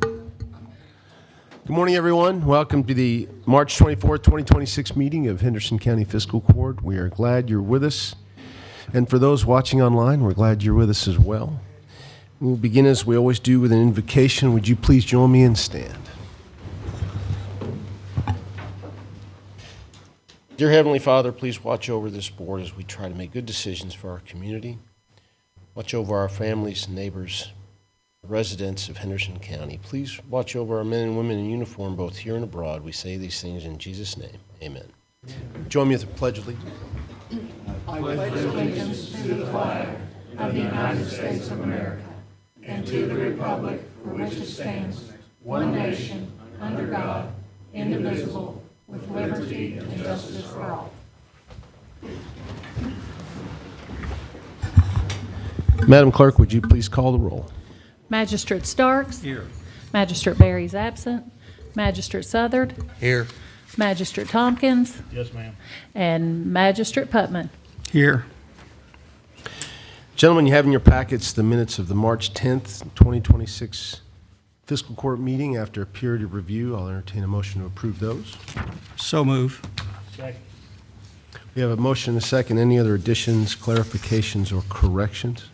Good morning, everyone. Welcome to the March 24th, 2026 meeting of Henderson County Fiscal Court. We are glad you're with us. And for those watching online, we're glad you're with us as well. We'll begin as we always do with an invocation. Would you please join me and stand? Dear Heavenly Father, please watch over this board as we try to make good decisions for our community. Watch over our families, neighbors, residents of Henderson County. Please watch over our men and women in uniform, both here and abroad. We say these things in Jesus' name. Amen. Join me with the Pledge of Allegiance. I pledge allegiance to the flag of the United States of America and to the republic for which it stands, one nation, under God, indivisible, with liberty and justice for all. Madam Clerk, would you please call the roll? Magistrate Starks. Here. Magistrate Berry's absent. Magistrate Southard. Here. Magistrate Tompkins. Yes, ma'am. And Magistrate Putman. Here. Gentlemen, you have in your packets the minutes of the March 10th, 2026 Fiscal Court meeting. After a period of review, I'll entertain a motion to approve those. So move. Second. We have a motion and a second. Any other additions, clarifications, or corrections?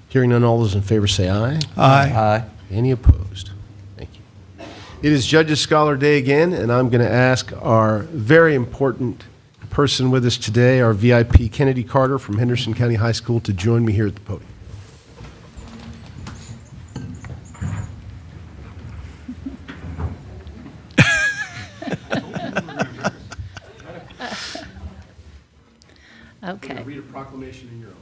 Hearing none, all those in favor say aye. Aye. Any opposed? Thank you. It is Judges Scholar Day again, and I'm going to ask our very important person with us today, our VIP, Kennedy Carter from Henderson County High School, to join me here at the podium. Okay. Read a proclamation in your own.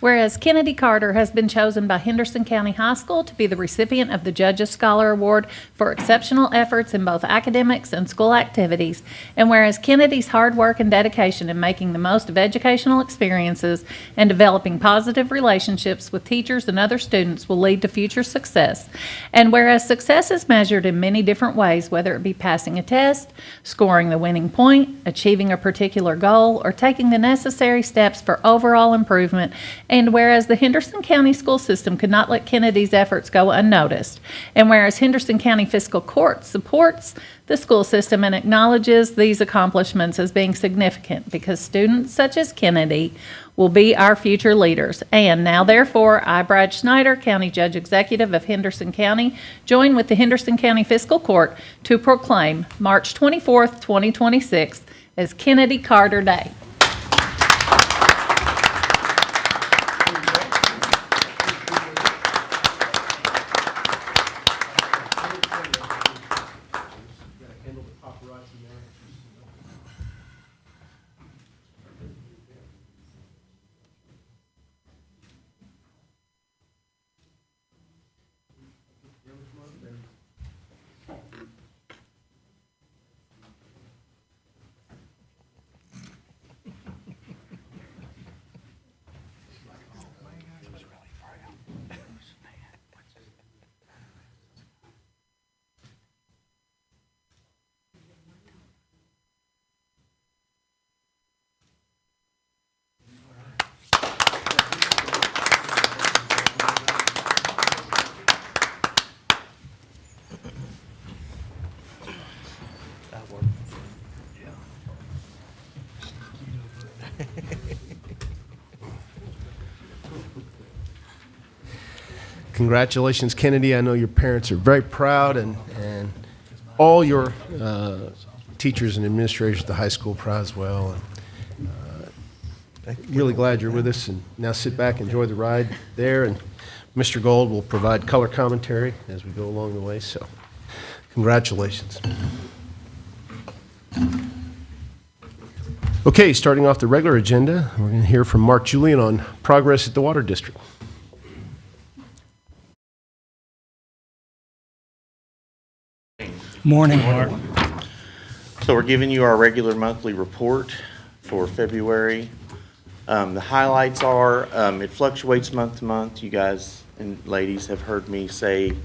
Whereas Kennedy Carter has been chosen by Henderson County High School to be the recipient of the Judges Scholar Award for exceptional efforts in both academics and school activities, and whereas Kennedy's hard work and dedication in making the most of educational experiences and developing positive relationships with teachers and other students will lead to future success, and whereas success is measured in many different ways, whether it be passing a test, scoring the winning point, achieving a particular goal, or taking the necessary steps for overall improvement. And whereas the Henderson County school system could not let Kennedy's efforts go unnoticed, and whereas Henderson County Fiscal Court supports the school system and acknowledges these accomplishments as being significant because students such as Kennedy will be our future leaders. And now, therefore, I, Brad Schneider, County Judge Executive of Henderson County, join with the Henderson County Fiscal Court to proclaim March 24th, 2026 as Kennedy Carter Day. Congratulations, Kennedy. I know your parents are very proud, and all your teachers and administrators at the high school proud as well. And, really glad you're with us. And now sit back, enjoy the ride there, and Mr. Gold will provide color commentary as we go along the way. So, congratulations. Okay, starting off the regular agenda, we're going to hear from Mark Julian on progress at the Water District. Morning. So we're giving you our regular monthly report for February. The highlights are, it fluctuates month to month. You guys and ladies have heard me say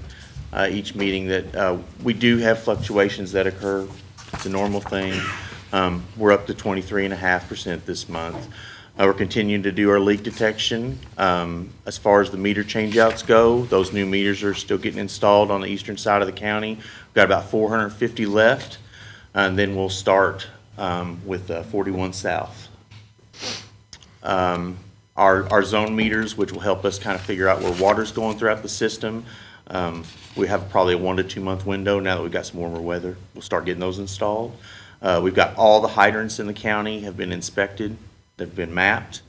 each meeting that we do have fluctuations that occur. It's a normal thing. We're up to 23.5% this month. We're continuing to do our leak detection. As far as the meter changeouts go, those new meters are still getting installed on the eastern side of the county. We've got about 450 left, and then we'll start with 41 South. Our zone meters, which will help us kind of figure out where water's going throughout the system. We have probably a 1 to 2 month window now that we've got some warmer weather. We'll start getting those installed. We've got all the hydrants in the county have been inspected. They've been mapped.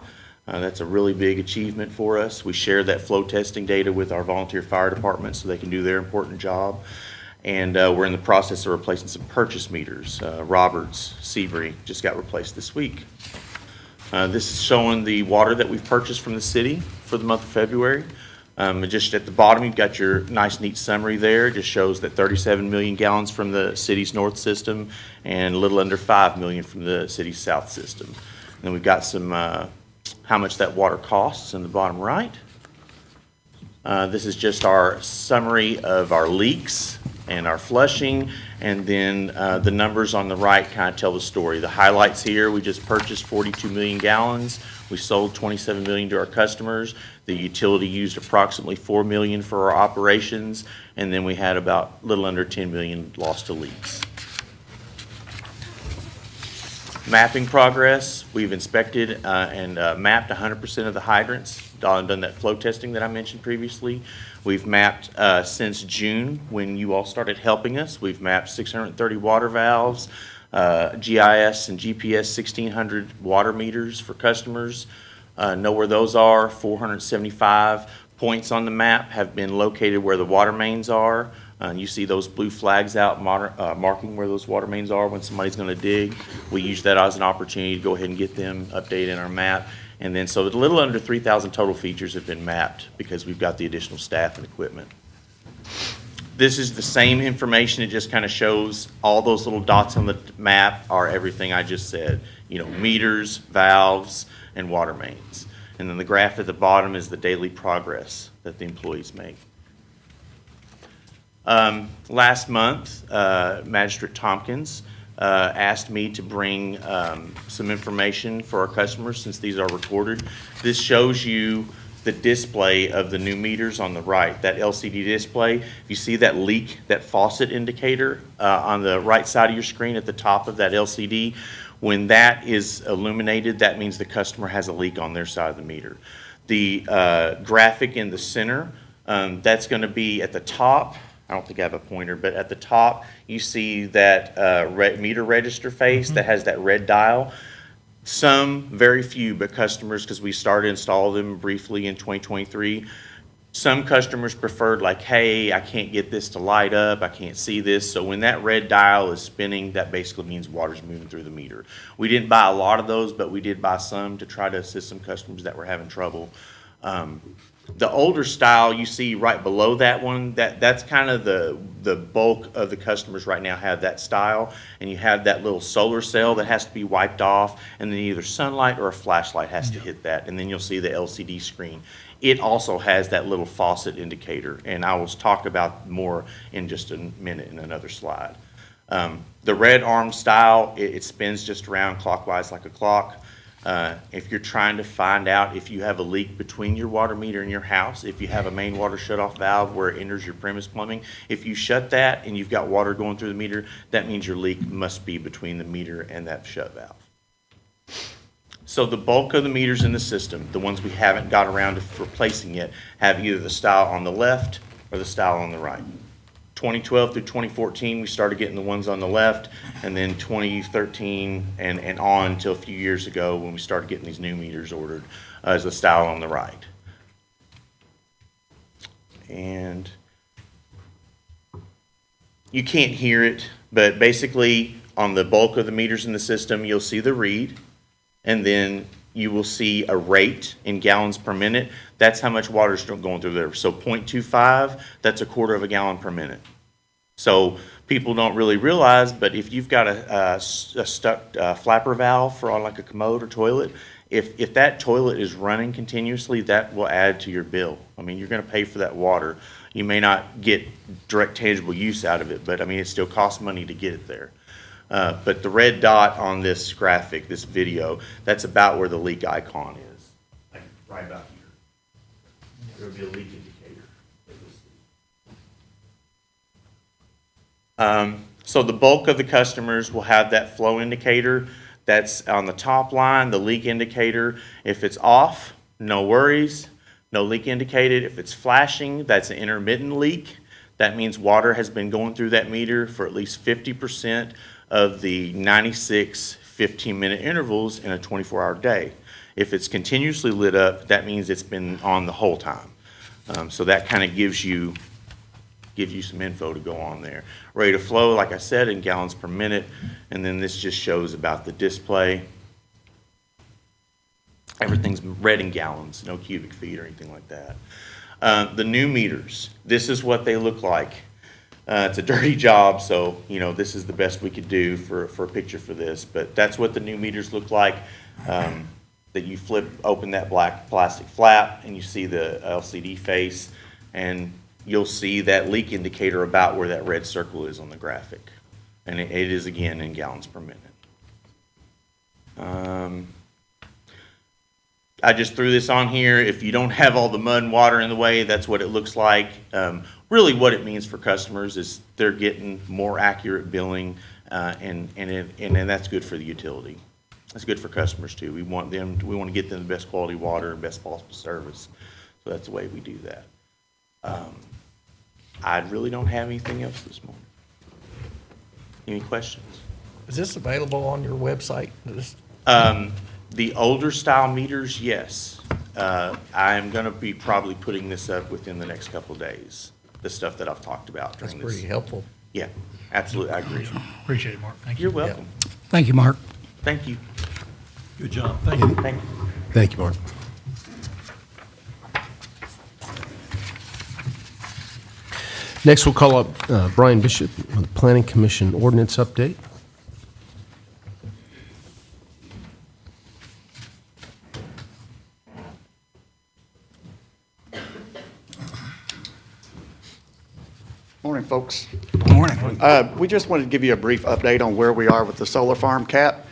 That's a really big achievement for us. We share that flow testing data with our volunteer fire department so they can do their important job. And we're in the process of replacing some purchase meters. Roberts, Seabury just got replaced this week. This is showing the water that we've purchased from the city for the month of February. Just at the bottom, you've got your nice, neat summary there. It just shows that 37 million gallons from the city's north system and a little under 5 million from the city's south system. And then we've got some, how much that water costs in the bottom right. This is just our summary of our leaks and our flushing, and then the numbers on the right kind of tell the story. The highlights here, we just purchased 42 million gallons. We sold 27 million to our customers. The utility used approximately 4 million for our operations, and then we had about a little under 10 million lost to leaks. Mapping progress, we've inspected and mapped 100% of the hydrants, done that flow testing that I mentioned previously. We've mapped since June when you all started helping us. We've mapped 630 water valves, GIS and GPS 1,600 water meters for customers. Know where those are. 475 points on the map have been located where the water mains are. You see those blue flags out marking where those water mains are when somebody's going to dig. We use that as an opportunity to go ahead and get them updated in our map. And then so a little under 3,000 total features have been mapped because we've got the additional staff and equipment. This is the same information. It just kind of shows all those little dots on the map are everything I just said. You know, meters, valves, and water mains. And then the graph at the bottom is the daily progress that the employees make. Last month, Magistrate Tompkins asked me to bring some information for our customers since these are recorded. This shows you the display of the new meters on the right, that LCD display. You see that leak, that faucet indicator on the right side of your screen at the top of that LCD. When that is illuminated, that means the customer has a leak on their side of the meter. The graphic in the center, that's going to be at the top. I don't think I have a pointer, but at the top you see that meter register face that has that red dial. Some, very few, but customers, because we started to install them briefly in 2023, some customers preferred like, hey, I can't get this to light up, I can't see this. So when that red dial is spinning, that basically means water's moving through the meter. We didn't buy a lot of those, but we did buy some to try to assist some customers that were having trouble. The older style you see right below that one, that's kind of the bulk of the customers right now have that style, and you have that little solar cell that has to be wiped off, and then either sunlight or a flashlight has to hit that, and then you'll see the LCD screen. It also has that little faucet indicator, and I will talk about more in just a minute in another slide. The red arm style, it spins just around clockwise like a clock. If you're trying to find out if you have a leak between your water meter and your house, if you have a main water shutoff valve where it enters your premise plumbing, if you shut that and you've got water going through the meter, that means your leak must be between the meter and that shut valve. So the bulk of the meters in the system, the ones we haven't got around to replacing yet, have either the style on the left or the style on the right. 2012 through 2014, we started getting the ones on the left, and then 2013 and on until a few years ago when we started getting these new meters ordered as the style on the right. And you can't hear it, but basically on the bulk of the meters in the system, you'll see the read, and then you will see a rate in gallons per minute. That's how much water is going through there. So 0.25, that's a quarter of a gallon per minute. So people don't really realize, but if you've got a stuck flapper valve for on like a commode or toilet, if that toilet is running continuously, that will add to your bill. I mean, you're going to pay for that water. You may not get direct tangible use out of it, but I mean, it still costs money to get it there. But the red dot on this graphic, this video, that's about where the leak icon is, like right about here. There would be a leak indicator. So the bulk of the customers will have that flow indicator. That's on the top line, the leak indicator. If it's off, no worries, no leak indicated. If it's flashing, that's an intermittent leak. That means water has been going through that meter for at least 50% of the 96 15-minute intervals in a 24-hour day. If it's continuously lit up, that means it's been on the whole time. So that kind of gives you some info to go on there. Rate of flow, like I said, in gallons per minute, and then this just shows about the display. Everything's read in gallons, no cubic feet or anything like that. The new meters, this is what they look like. It's a dirty job, so this is the best we could do for a picture for this, but that's what the new meters look like. That you open that black plastic flap and you see the LCD face, and you'll see that leak indicator about where that red circle is on the graphic. And it is, again, in gallons per minute. I just threw this on here. If you don't have all the mud and water in the way, that's what it looks like. Really what it means for customers is they're getting more accurate billing, and that's good for the utility. That's good for customers too. We want to get them the best quality water and best possible service. So that's the way we do that. I really don't have anything else this morning. Any questions? Is this available on your website? The older style meters, yes. I'm going to be probably putting this up within the next couple of days, the stuff that I've talked about That's during this. pretty helpful. Yeah, absolutely, I agree. Appreciate it, Mark. Thank you. You're welcome. Thank you, Mark. Thank you. Good job. Thank you. Thank you. Thank you, Mark. Next, we'll call up Brian Bishop on the Planning Commission ordinance update. Morning, folks. Morning. We just wanted to give you a brief update on where we are with the solar farm cap.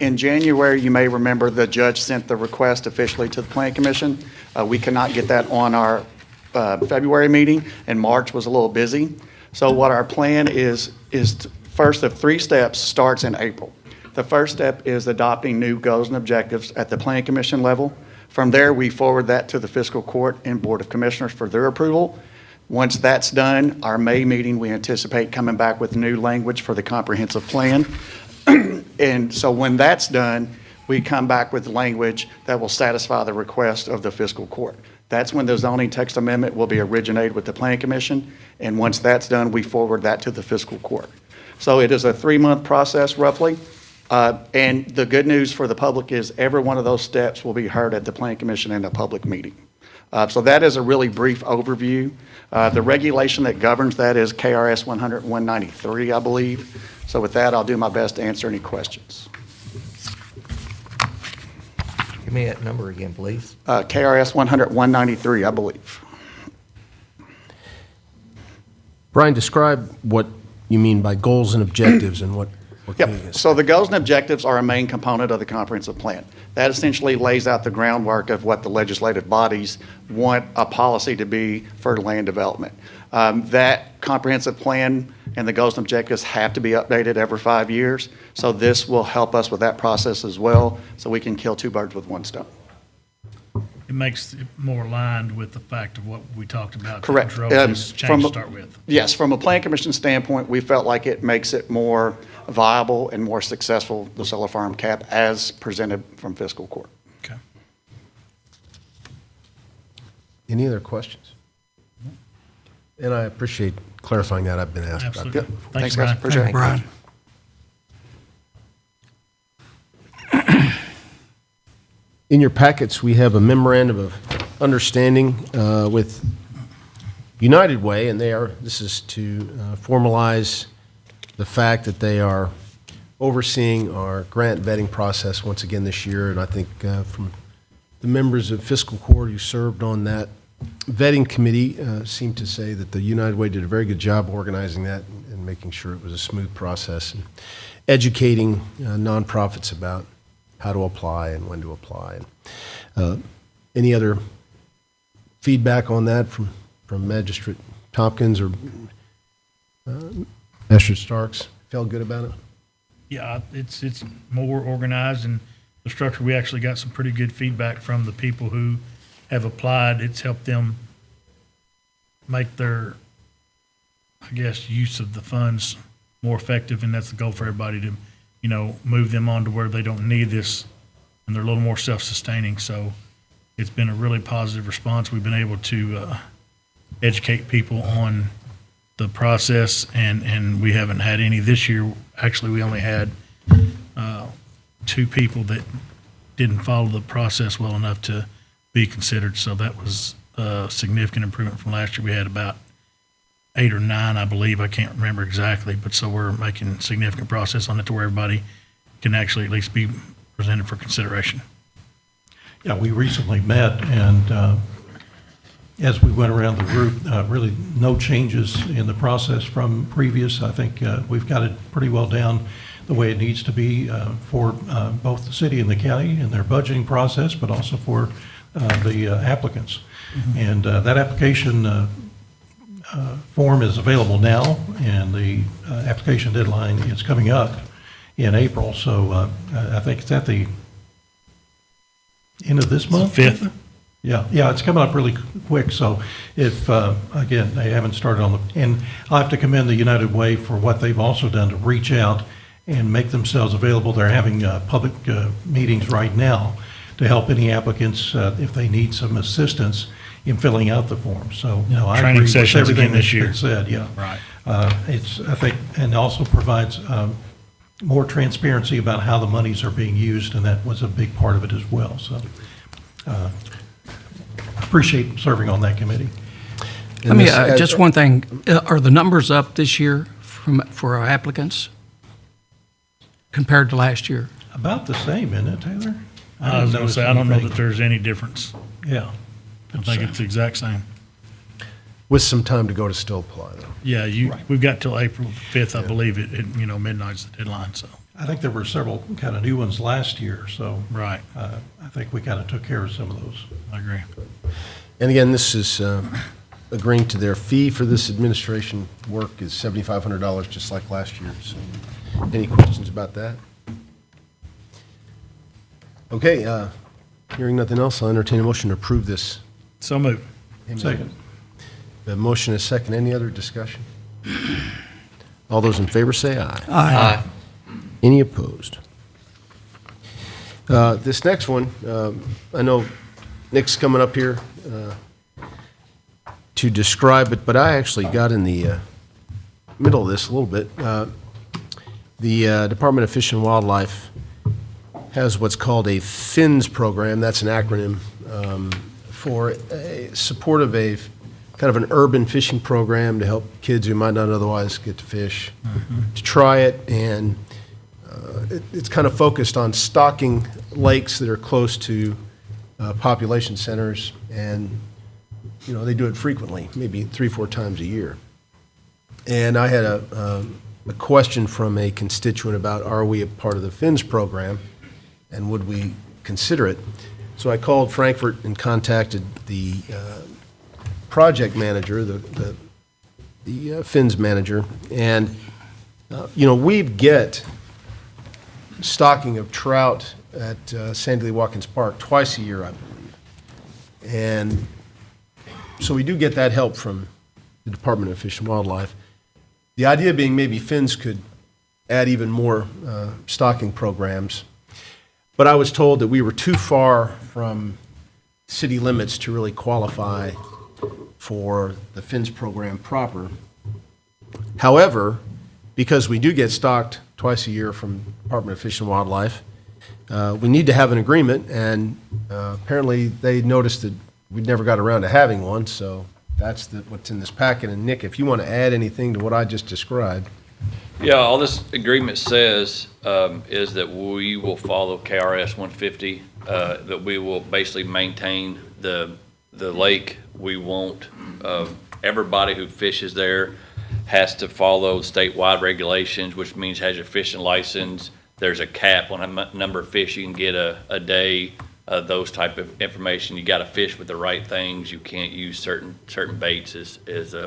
In January, you may remember the judge sent the request officially to the Planning Commission. We could not get that on our February meeting, and March was a little busy. So what our plan is first of three steps starts in April. The first step is adopting new goals and objectives at the Planning Commission level. From there, we forward that to the Fiscal Court and Board of Commissioners for their approval. Once that's done, our May meeting, we anticipate coming back with new language for the comprehensive plan. And so when that's done, we come back with language that will satisfy the request of the Fiscal Court. That's when the zoning text amendment will be originated with the Planning Commission. And once that's done, we forward that to the Fiscal Court. So it is a 3-month process roughly. And the good news for the public is every one of those steps will be heard at the Planning Commission in a public meeting. So that is a really brief overview. The regulation that governs that is KRS 100-193, I believe. So with that, I'll do my best to answer any questions. Give me that number again, please. KRS 100-193, I believe. Brian, describe what you mean by goals and objectives and what can you Yep. So the goals and objectives are a main component of the comprehensive plan. That essentially lays out the groundwork of what the legislative bodies want a policy to be for land development. That comprehensive plan and the goals and objectives have to be updated every 5 years. So this will help us with that process as well, so we can kill two birds with one stone. It makes it more aligned with the fact of what we talked about. Correct. Drove this change to start with. Yes, from a Plan Commission standpoint, we felt like it makes it more viable and more successful, the solar farm cap, as presented from Fiscal Court. Okay. Any other questions? And I appreciate clarifying that. I've been asked about Absolutely. that. Thanks, Thanks, guys. Brian. Appreciate it. Brian. In your packets, we have a memorandum of understanding with United Way, and this is to formalize the fact that they are overseeing our grant vetting process once again this year. And I think from the members of Fiscal Court who served on that vetting committee seem to say that the United Way did a very good job organizing that and making sure it was a smooth process. educating nonprofits about how to apply and when to apply. Any other feedback on that from Magistrate Tompkins or Magistrate Starks? Felt good about it? Yeah, it's more organized and the structure. We actually got some pretty good feedback from the people who have applied. It's helped them make their, I guess, use of the funds more effective, and that's the goal for everybody to, move them on to where they don't need this and they're a little more self-sustaining. So it's been a really positive response. We've been able to educate people on the process, and we haven't had any this year. Actually, we only had 2 people that didn't follow the process well enough to be considered. So that was a significant improvement from last year. We had about 8 or 9, I believe. I can't remember exactly, but so we're making significant process on it to where everybody can actually at least be presented for consideration. Yeah, we recently met, and as we went around the group, really no changes in the process from previous. I think we've got it pretty well down the way it needs to be for both the city and the county in their budgeting process, but also for the applicants. Mm-hmm. And that application form is available now, and the application deadline is coming up in April. So I think it's at the end of this month. 5th. Yeah, it's coming up really quick. So if, again, they haven't started on the, and I have to commend the United Way for what they've also done to reach out and make themselves available. They're having public meetings right now to help any applicants if they need some assistance in filling out the form. So, I Training agree with sessions everything again this that's year. been said, yeah. Right. It's, I think, and also provides more transparency about how the monies are being used, and that was a big part of it as well. So, appreciate serving on that committee. Let me, just one thing, are the numbers up this year for our applicants compared to last year? About the same, isn't it, Taylor? I was going to say, I don't know that there's any difference. Yeah. I think it's the exact same. With some time to go to still apply, though. Yeah, we've got till April 5th, I believe. Midnight's the deadline, so. I think there were several kind of new ones last year, so Right. I think we kind of took care of some of those. I agree. And again, this is agreeing to their fee for this administration work is $7,500, just like last year. So any questions about that? Okay, hearing nothing else, I'll entertain a motion to approve this. So moved. Second. The motion is second. Any other discussion? All those in favor say aye. Aye. Any opposed? This next one, I know Nick's coming up here to describe it, but I actually got in the middle of this a little bit. The Department of Fish and Wildlife has what's called a FINS program. That's an acronym for a support of a kind of an urban fishing program to help kids who might not otherwise get to fish to try it. And it's kind of focused on stocking lakes that are close to population centers, and they do it frequently, maybe 3-4 times a year. And I had a question from a constituent about, are we a part of the FINS program, and would we consider it? So I called Frankfurt and contacted the project manager, the FINS manager, and we get stocking of trout at Sandy Lee Watkins Park twice a year, I believe. And so we do get that help from the Department of Fish and Wildlife. The idea being maybe FINS could add even more stocking programs. But I was told that we were too far from city limits to really qualify for the FINS program proper. However, because we do get stocked twice a year from Department of Fish and Wildlife, we need to have an agreement, and apparently they noticed that we never got around to having one, so that's what's in this packet. And Nick, if you want to add anything to what I just described. Yeah, all this agreement says is that we will follow KRS 150, that we will basically maintain the lake. We won't, everybody who fishes there has to follow statewide regulations, which means has your fishing license. There's a cap on a number of fish you can get a day, those type of information. You got to fish with the right things. You can't use certain baits as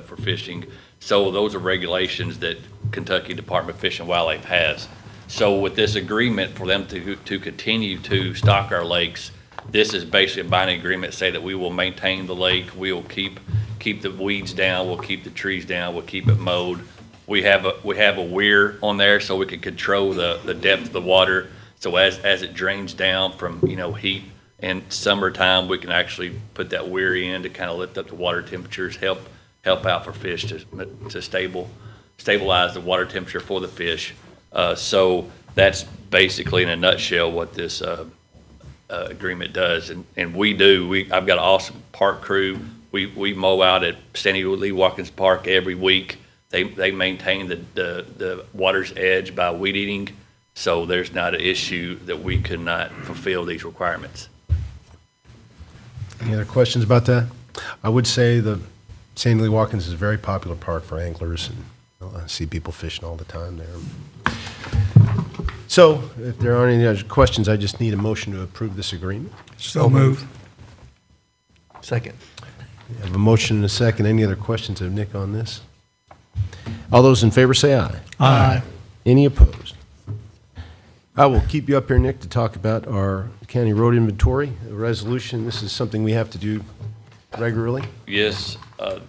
for fishing. So those are regulations that Kentucky Department of Fish and Wildlife has. So with this agreement for them to continue to stock our lakes, this is basically a binding agreement, say that we will maintain the lake, we will keep the weeds down, we'll keep the trees down, we'll keep it mowed. We have a weir on there so we can control the depth of the water. So as it drains down from, heat and summertime, we can actually put that weir in to kind of lift up the water temperatures, help out for fish to stabilize the water temperature for the fish. So that's basically in a nutshell what this agreement does. And I've got an awesome park crew. We mow out at Sandy Lee Watkins Park every week. They maintain the water's edge by weed eating, so there's not an issue that we could not fulfill these requirements. Any other questions about that? I would say the Sandy Lee Watkins is a very popular park for anglers, and I see people fishing all the time there. So if there aren't any other questions, I just need a motion to approve this agreement. So move. Second. I have a motion and a second. Any other questions of Nick on this? All those in favor say aye. Aye. Any opposed? I will keep you up here, Nick, to talk about our county road inventory resolution. This is something we have to do regularly. Yes,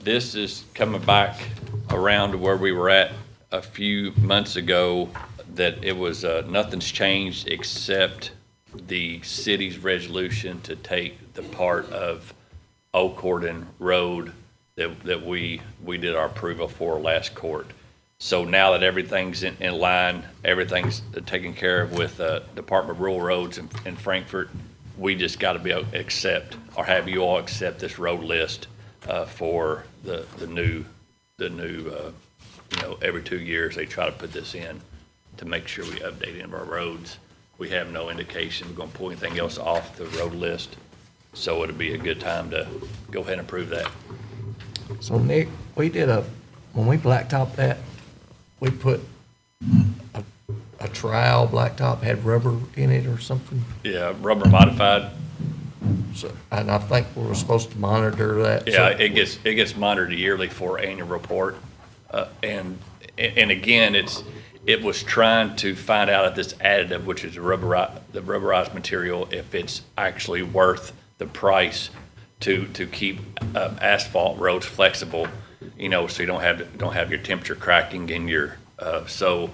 this is coming back around to where we were at a few months ago, that it was, nothing's changed except the city's resolution to take the part of Old Corden Road that we did our approval for last court. So now that everything's in line, everything's taken care of with Department of Rural Roads in Frankfort, we just got to accept, or have you all accept this road list for the new every 2 years they try to put this in to make sure we update any of our roads. We have no indication we're going to pull anything else off the road list, so it'll be a good time to go ahead and approve that. So Nick, when we blacktop that, we put a trowel blacktop, had rubber in it or something. Yeah, rubber modified. So, and I think we were supposed to monitor that. Yeah, So- it gets monitored yearly for annual report. And again, it was trying to find out if this additive, which is the rubberized material, if it's actually worth the price to keep asphalt roads flexible, so you don't have your temperature cracking in your, so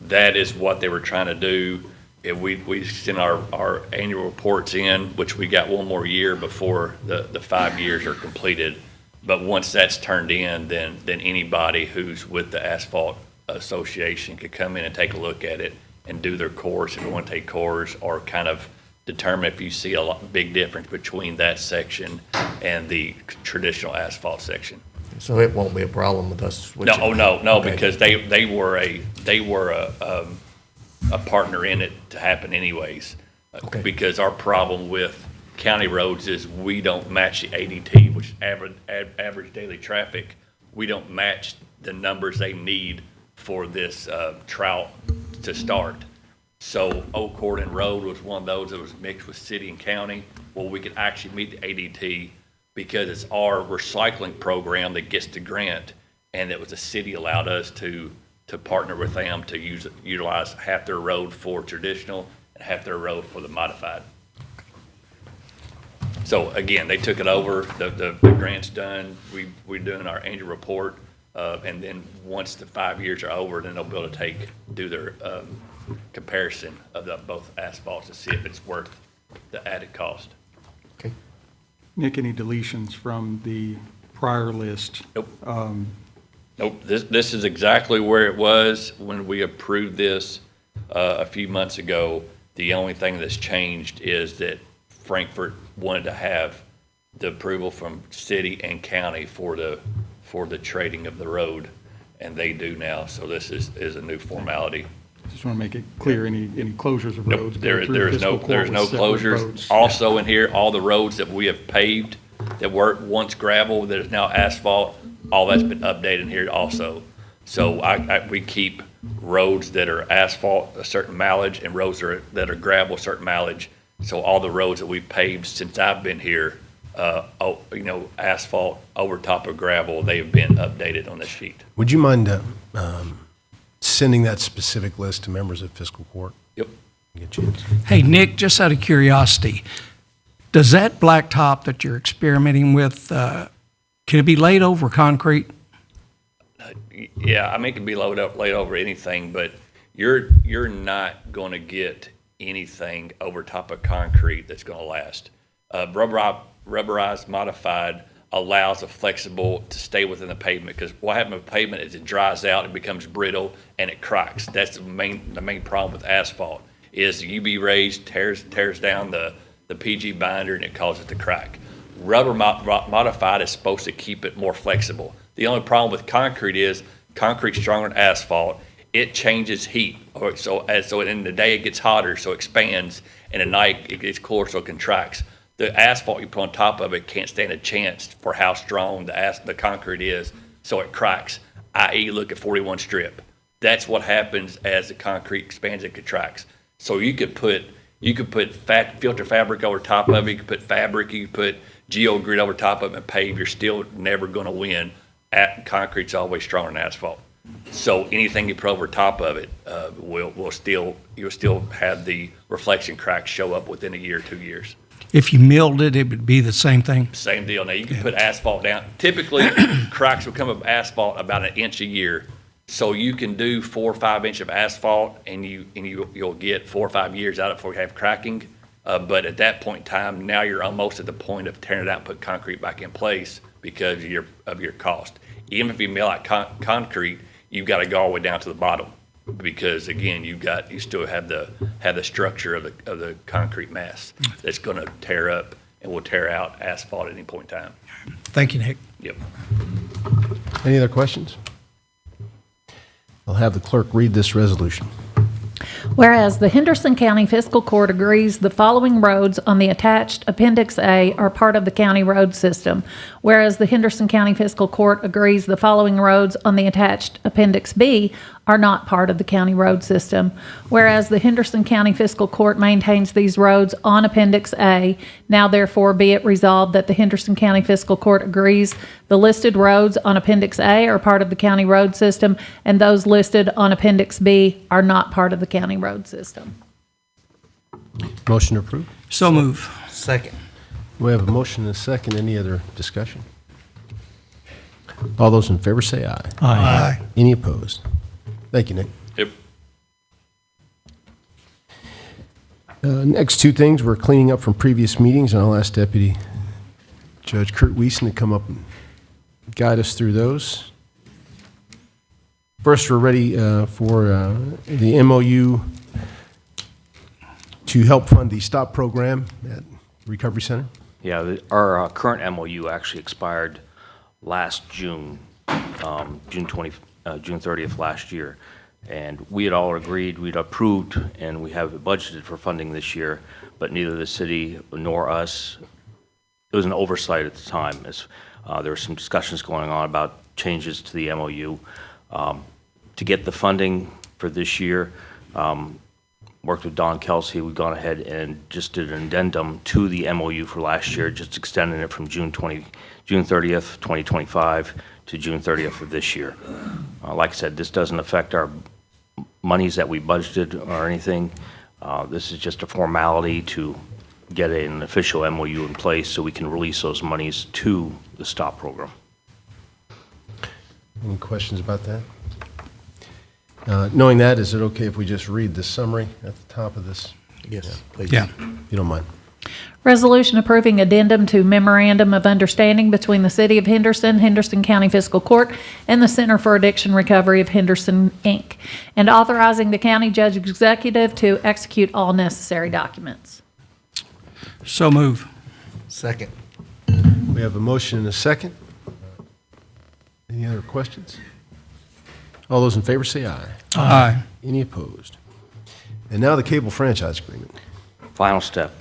that is what they were trying to do. If we send our annual reports in, which we got one more year before the 5 years are completed. But once that's turned in, then anybody who's with the Asphalt Association could come in and take a look at it and do their course if they want to take course, or kind of determine if you see a big difference between that section and the traditional asphalt section. So it won't be a problem with us switching? No, Okay. because they were a partner in it to happen anyways. Okay. Because our problem with county roads is we don't match the ADT, which is average daily traffic. We don't match the numbers they need for this trout to start. So Old Corden Road was one of those that was mixed with city and county. Well, we could actually meet the ADT because it's our recycling program that gets the grant, and it was the city allowed us to partner with them to utilize half their road for traditional and half their road for the modified. So again, they took it over, the grant's done, we're doing our annual report, and then once the 5 years are over, then they'll be able to do their comparison of both asphalts to see if it's worth the added cost. Okay. Nick, any deletions from the prior list? Nope. Nope, this is exactly where it was when we approved this a few months ago. The only thing that's changed is that Frankfort wanted to have the approval from city and county for the trading of the road, and they do now, so this is a new formality. Just want to make it clear, any closures of Nope, roads. go there through is no fiscal court with separate closures. roads. Also in here, all the roads that we have paved that were once gravel, that is now asphalt, all that's been updated in here also. So we keep roads that are asphalt a certain mileage and roads that are gravel a certain mileage. So all the roads that we've paved since I've been here, asphalt over top of gravel, they have been updated on the sheet. Would you mind sending that specific list to members of fiscal court? Yep. Get a chance. Hey, Nick, just out of curiosity, does that blacktop that you're experimenting with, can it be laid over concrete? Yeah, I mean, it can be laid over anything, but you're not going to get anything over top of concrete that's going to last. Rubberized modified allows a flexible to stay within the pavement, because what happens with pavement is it dries out, it becomes brittle, and it cracks. That's the main problem with asphalt is the UV rays tears down the PG binder and it causes it to crack. Rubber modified is supposed to keep it more flexible. The only problem with concrete is concrete's stronger than asphalt. It changes heat, so in the day it gets hotter, so it expands, and at night it gets cooler, so it contracts. The asphalt you put on top of it can't stand a chance for how strong the concrete is, so it cracks. I.e., look at 41 strip. That's what happens as the concrete expands and contracts. So you could put filter fabric over top of it. You could put fabric. You could put geogrid over top of it and pave. You're still never going to win. Concrete's always stronger than asphalt. So anything you put over top of it you'll still have the reflection cracks show up within a year, 2 years. If you milled it, it would be the same thing? Same deal. Now, you can put asphalt down. Typically, cracks will come up asphalt about an inch a year. So you can do 4 or 5 inches of asphalt, and you'll get 4 or 5 years out of it before you have cracking. But at that point in time, now you're almost at the point of tearing it out and put concrete back in place because of your cost. Even if you mill out concrete, you've got to go all the way down to the bottom because again, you still have the structure of the concrete mass that's going to tear up and will tear out asphalt at any point in time. Thank you, Nick. Yep. Any other questions? I'll have the clerk read this resolution. Whereas the Henderson County Fiscal Court agrees the following roads on the attached Appendix A are part of the county road system. Whereas the Henderson County Fiscal Court agrees the following roads on the attached Appendix B are not part of the county road system. Whereas the Henderson County Fiscal Court maintains these roads on Appendix A, now therefore be it resolved that the Henderson County Fiscal Court agrees the listed roads on Appendix A are part of the county road system, and those listed on Appendix B are not part of the county road system. Motion approved. So move. Second. We have a motion and a second. Any other discussion? All those in favor say aye. Aye. Any opposed? Thank you, Nick. Yep. Next two things, we're cleaning up from previous meetings, and I'll ask Deputy Judge Kurt Wiesen to come up and guide us through those. First, we're ready for the MOU to help fund the STOP program at Recovery Center. Yeah, our current MOU actually expired last June, June 30th last year. And we had all agreed, we'd approved, and we have budgeted for funding this year, but neither the city nor us, it was an oversight at the time. There were some discussions going on about changes to the MOU. To get the funding for this year, worked with Don Kelsey, we've gone ahead and just did an addendum to the MOU for last year, just extending it from June 30th, 2025 to June 30th of this year. Like I said, this doesn't affect our monies that we budgeted or anything. This is just a formality to get an official MOU in place so we can release those monies to the STOP program. Any questions about that? Knowing that, is it okay if we just read the summary at the top of this? Yes, please. Yeah. If you don't mind. Resolution approving addendum to Memorandum of Understanding between the City of Henderson, Henderson County Fiscal Court, and the Center for Addiction Recovery of Henderson, Inc., and authorizing the county judge executive to execute all necessary documents. So move. Second. We have a motion and a second. Any other questions? All those in favor say aye. Aye. Any opposed? And now the cable franchise agreement. Final step.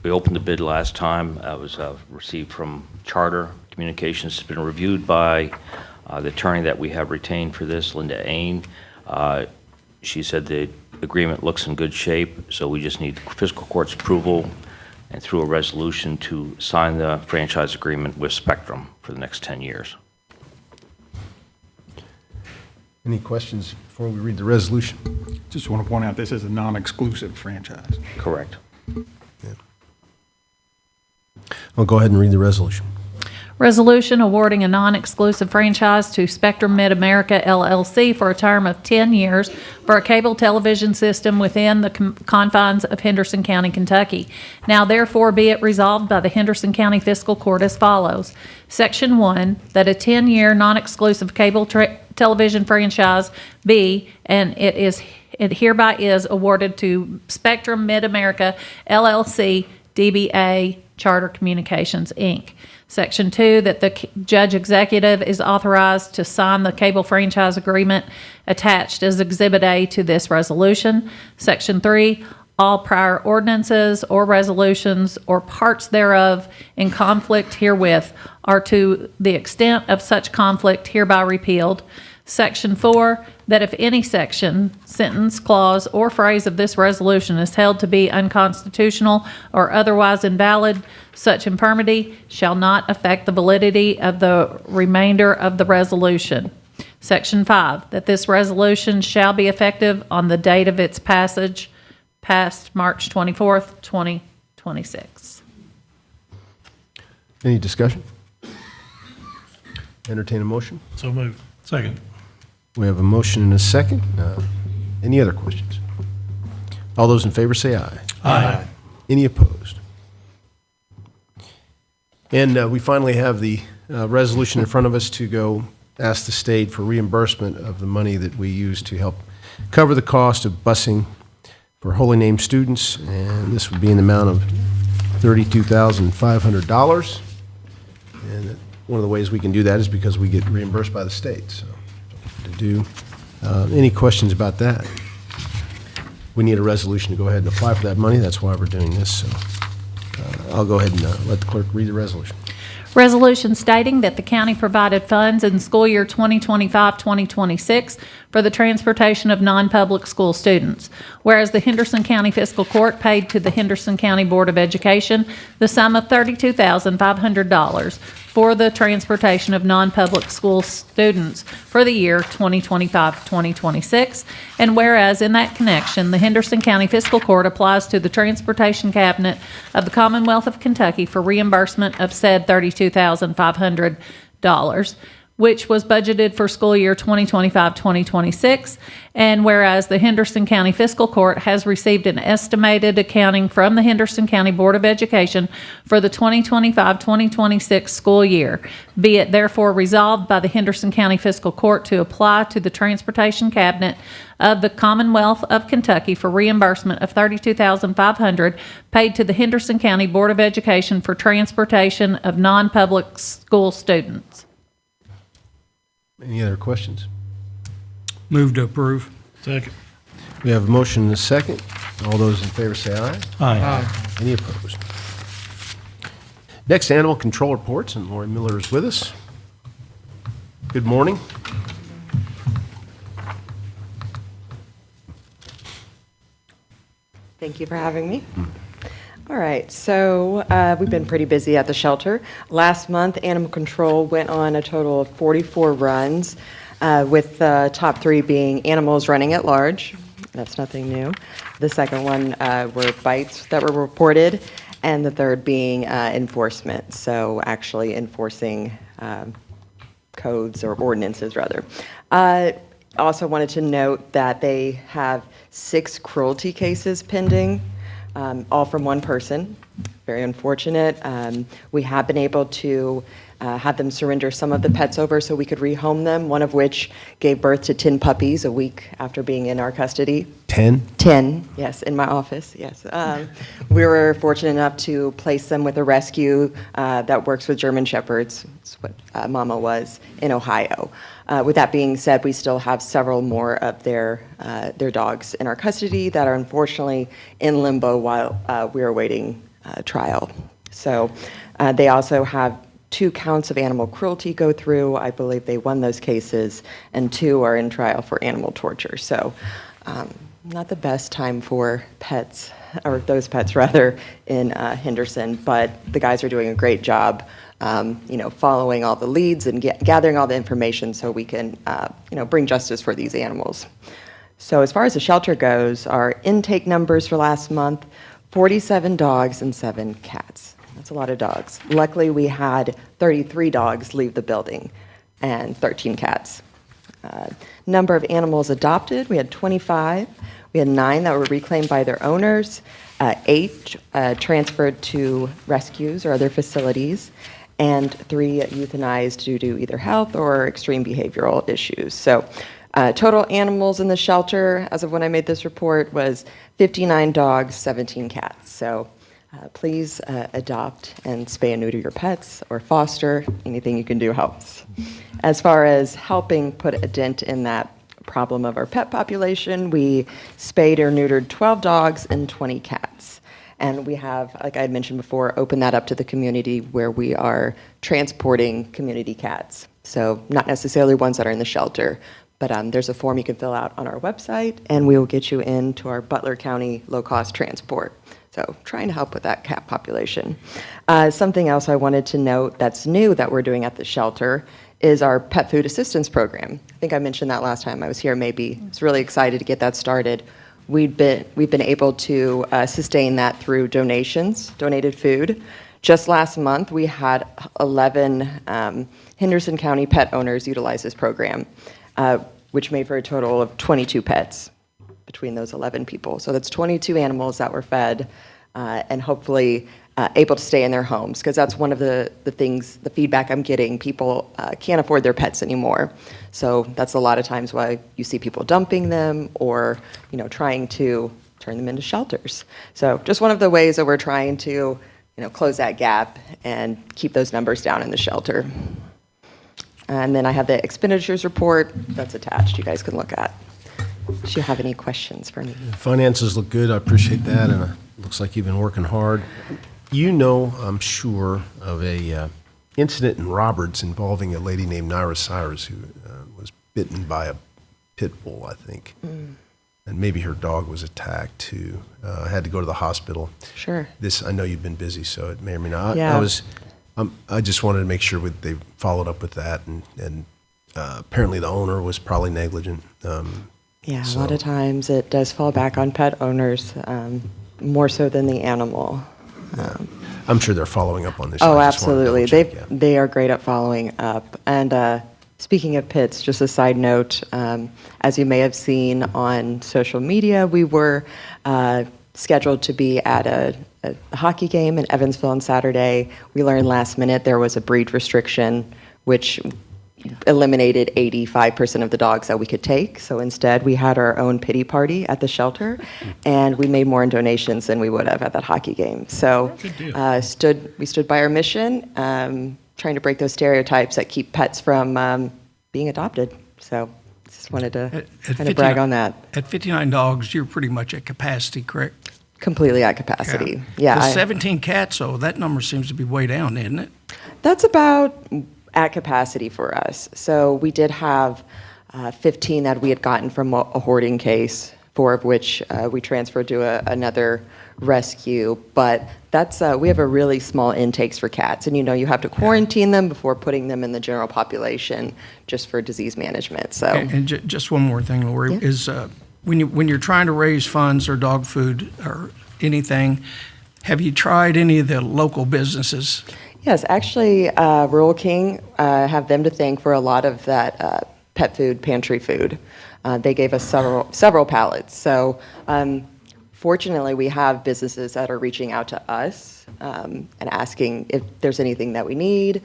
We opened the bid last time. It was received from Charter Communications. It's been reviewed by The attorney that we have retained for this, Linda Ain, she said the agreement looks in good shape, so we just need fiscal court's approval and through a resolution to sign the franchise agreement with Spectrum for the next 10 years. Any questions before we read the resolution? Just want to point out, this is a non-exclusive franchise. Correct. I'll go ahead and read the resolution. Resolution awarding a non-exclusive franchise to Spectrum Mid-America LLC for a term of 10 years for a cable television system within the confines of Henderson County, Kentucky. Now therefore be it resolved by the Henderson County Fiscal Court as follows. Section 1, that a 10-year non-exclusive cable television franchise be, and it hereby is awarded to Spectrum Mid-America LLC, DBA Charter Communications, Inc. Section 2, that the judge executive is authorized to sign the cable franchise agreement attached as Exhibit A to this resolution. Section 3, all prior ordinances or resolutions or parts thereof in conflict herewith are to the extent of such conflict hereby repealed. Section 4, that if any section, sentence, clause, or phrase of this resolution is held to be unconstitutional or otherwise invalid, such infirmity shall not affect the validity of the remainder of the resolution. Section 5, that this resolution shall be effective on the date of its passage, past March 24th, 2026. Any discussion? Entertain a motion? So moved. Second. We have a motion and a second. Any other questions? All those in favor say aye. Aye. Any opposed? And we finally have the resolution in front of us to go ask the state for reimbursement of the money that we use to help cover the cost of busing for Holy Name students, and this would be in the amount of $32,500. And one of the ways we can do that is because we get reimbursed by the state. So to do any questions about that? We need a resolution to go ahead and apply for that money. That's why we're doing this. So I'll go ahead and let the clerk read the resolution. Resolution stating that the county provided funds in school year 2025-2026 for the transportation of non-public school students. Whereas the Henderson County Fiscal Court paid to the Henderson County Board of Education the sum of $32,500 for the transportation of non-public school students for the year 2025-2026. And whereas in that connection, the Henderson County Fiscal Court applies to the Transportation Cabinet of the Commonwealth of Kentucky for reimbursement of said $32,500, which was budgeted for school year 2025-2026. And whereas the Henderson County Fiscal Court has received an estimated accounting from the Henderson County Board of Education for the 2025-2026 school year, be it therefore resolved by the Henderson County Fiscal Court to apply to the Transportation Cabinet of the Commonwealth of Kentucky for reimbursement of $32,500 paid to the Henderson County Board of Education for transportation of non-public school students. Any other questions? Move to approve. Second. We have a motion and a second. All those in favor say aye. Aye. Any opposed? Next, animal control reports, and Lori Miller is with us. Good morning. Thank you for having me. All right, so we've been pretty busy at the shelter. Last month, Animal Control went on a total of 44 runs, with the top 3 being animals running at large. That's nothing new. The second one were bites that were reported, and the third being enforcement, so actually enforcing codes or ordinances, rather. Also wanted to note that they have 6 cruelty cases pending, all from one person. Very unfortunate. We have been able to have them surrender some of the pets over so we could rehome them, one of which gave birth to 10 puppies a week after being in our custody. 10? 10, yes, in my office, yes. We were fortunate enough to place them with a rescue that works with German Shepherds. That's what Mama was in Ohio. With that being said, we still have several more of their dogs in our custody that are unfortunately in limbo while we are awaiting trial. So they also have 2 counts of animal cruelty go through. I believe they won those cases, and 2 are in trial for animal torture. So not the best time for pets, or those pets rather, in Henderson, but the guys are doing a great job, following all the leads and gathering all the information so we can, bring justice for these animals. So as far as the shelter goes, our intake numbers for last month, 47 dogs and 7 cats. That's a lot of dogs. Luckily, we had 33 dogs leave the building and 13 cats. Number of animals adopted, we had 25. We had 9 that were reclaimed by their owners, 8 transferred to rescues or other facilities, and 3 euthanized due to either health or extreme behavioral issues. So total animals in the shelter, as of when I made this report, was 59 dogs, 17 cats. So please adopt and spay and neuter your pets or foster. Anything you can do helps. As far as helping put a dent in that problem of our pet population, we spayed or neutered 12 dogs and 20 cats. And we have, like I had mentioned before, opened that up to the community where we are transporting community cats. So not necessarily ones that are in the shelter, but there's a form you can fill out on our website, and we will get you into our Butler County low-cost transport. So trying to help with that cat population. Something else I wanted to note that's new that we're doing at the shelter is our pet food assistance program. I think I mentioned that last time I was here, maybe. I was really excited to get that started. We've been able to sustain that through donations, donated food. Just last month, we had 11 Henderson County pet owners utilize this program, which made for a total of 22 pets between those 11 people. So that's 22 animals that were fed and hopefully able to stay in their homes, because that's one of the things, the feedback I'm getting. People can't afford their pets anymore. So that's a lot of times why you see people dumping them or, trying to turn them into shelters. So just one of the ways that we're trying to, close that gap and keep those numbers down in the shelter. And then I have the expenditures report that's attached you guys can look at. Do you have any questions for me? Finances look good. I appreciate that, and it looks like you've been working hard. I'm sure, of a incident in Roberts involving a lady named Naira Cyrus who was bitten by a pit bull, I think. And maybe her dog was attacked, too. Had to go to the hospital. Sure. I know you've been busy, so it may or may not. Yeah. I just wanted to make sure they followed up with that, and apparently the owner was probably negligent. Yeah, a lot of times it does fall back on pet owners, more so than the animal. I'm sure they're following up on this. Oh, I just wanted to absolutely. double check, yeah. They are great at following up. And speaking of pits, just a side note, as you may have seen on social media, we were scheduled to be at a hockey game in Evansville on Saturday. We learned last minute there was a breed restriction, which eliminated 85% of the dogs that we could take. So instead, we had our own pity party at the shelter, and we made more in donations than we would have at that hockey game. So we stood by our mission, trying to break those stereotypes that keep pets from being adopted. So just wanted to kind of brag on that. At 59 dogs, you're pretty much at capacity, correct? Completely at capacity. Yeah. The 17 cats, though, that number seems to be way down, isn't it? That's about at capacity for us. So we did have 15 that we had gotten from a hoarding case, 4 of which we transferred to another rescue. But that's we have a really small intakes for cats, and you have to quarantine them before putting them in the general population just for disease management. So And just one more thing, Lori, is when you're trying to raise funds or dog food or anything, have you tried any of the local businesses? Yes, actually, Rural King, have them to thank for a lot of that pet food, pantry food. They gave us several pallets. So fortunately, we have businesses that are reaching out to us and asking if there's anything that we need.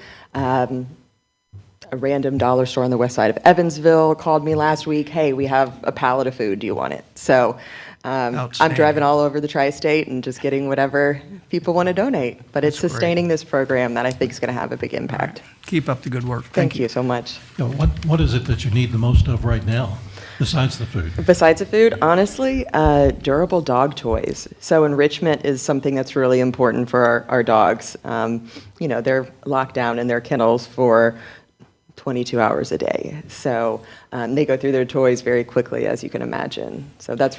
A random dollar store on the west side of Evansville called me last week. Hey, we have a pallet of food. Do you want it? So I'm driving all over the tri-state and just getting whatever people want to donate. But it's sustaining this program that I think is going to have a big impact. Keep up the good work. Thank you so much. What is it that you need the most of right now? Besides the food. Besides the food, honestly, durable dog toys. So enrichment is something that's really important for our dogs. They're locked down in their kennels for 22 hours a day. So they go through their toys very quickly, as you can imagine. So that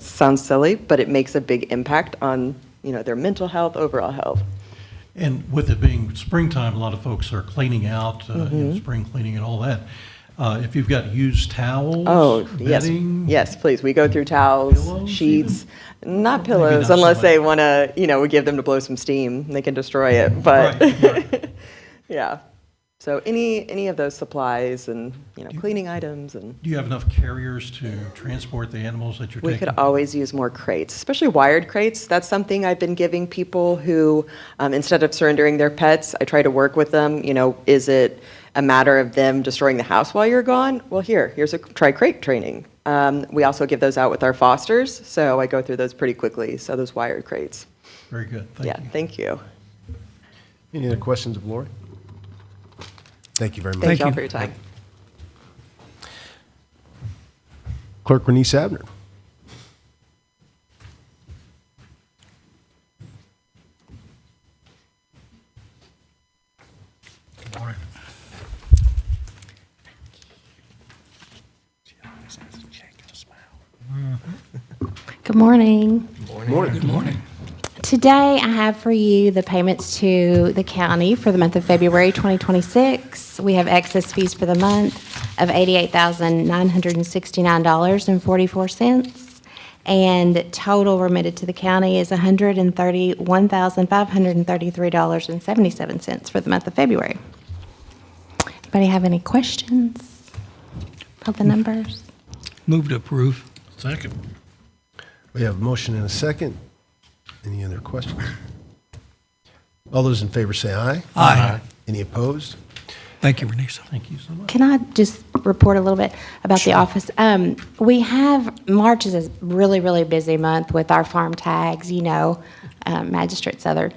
sounds silly, but it makes a big impact on, their mental health, overall health. And with it being springtime, a lot of folks are cleaning out, spring cleaning and all that. If you've got used towels, bedding. Yes, please. We go through towels, Pillows sheets, not Maybe pillows, not so unless much. they want to, we give them to blow some steam. They can destroy it. But Right. yeah. So any of those supplies and, cleaning items and. Do you have enough carriers to transport the animals that you're We taking? could always use more crates, especially wired crates. That's something I've been giving people who, instead of surrendering their pets, I try to work with them. Is it a matter of them destroying the house while you're gone? Well, here's a try crate training. We also give those out with our fosters, so I go through those pretty quickly. So those wired crates. Very good, thank you. Thank you. Any other questions of Lori? Thank you very much. Thank Thank y'all you. for your time. Clerk Renese Abner. Good morning. Morning. Good morning. Today, I have for you the payments to the county for the month of February 2026. We have excess fees for the month of $88,969.44, and total remitted to the county is $131,533.77 for the month of February. Anybody have any questions about the numbers? Move to approve. Second. We have a motion and a second. Any other questions? All those in favor say aye. Aye. Any opposed? Thank you, Renee. Thank you so much. Can I just report a little bit about the office? March is a really, really busy month with our farm tags, Magistrate Southern.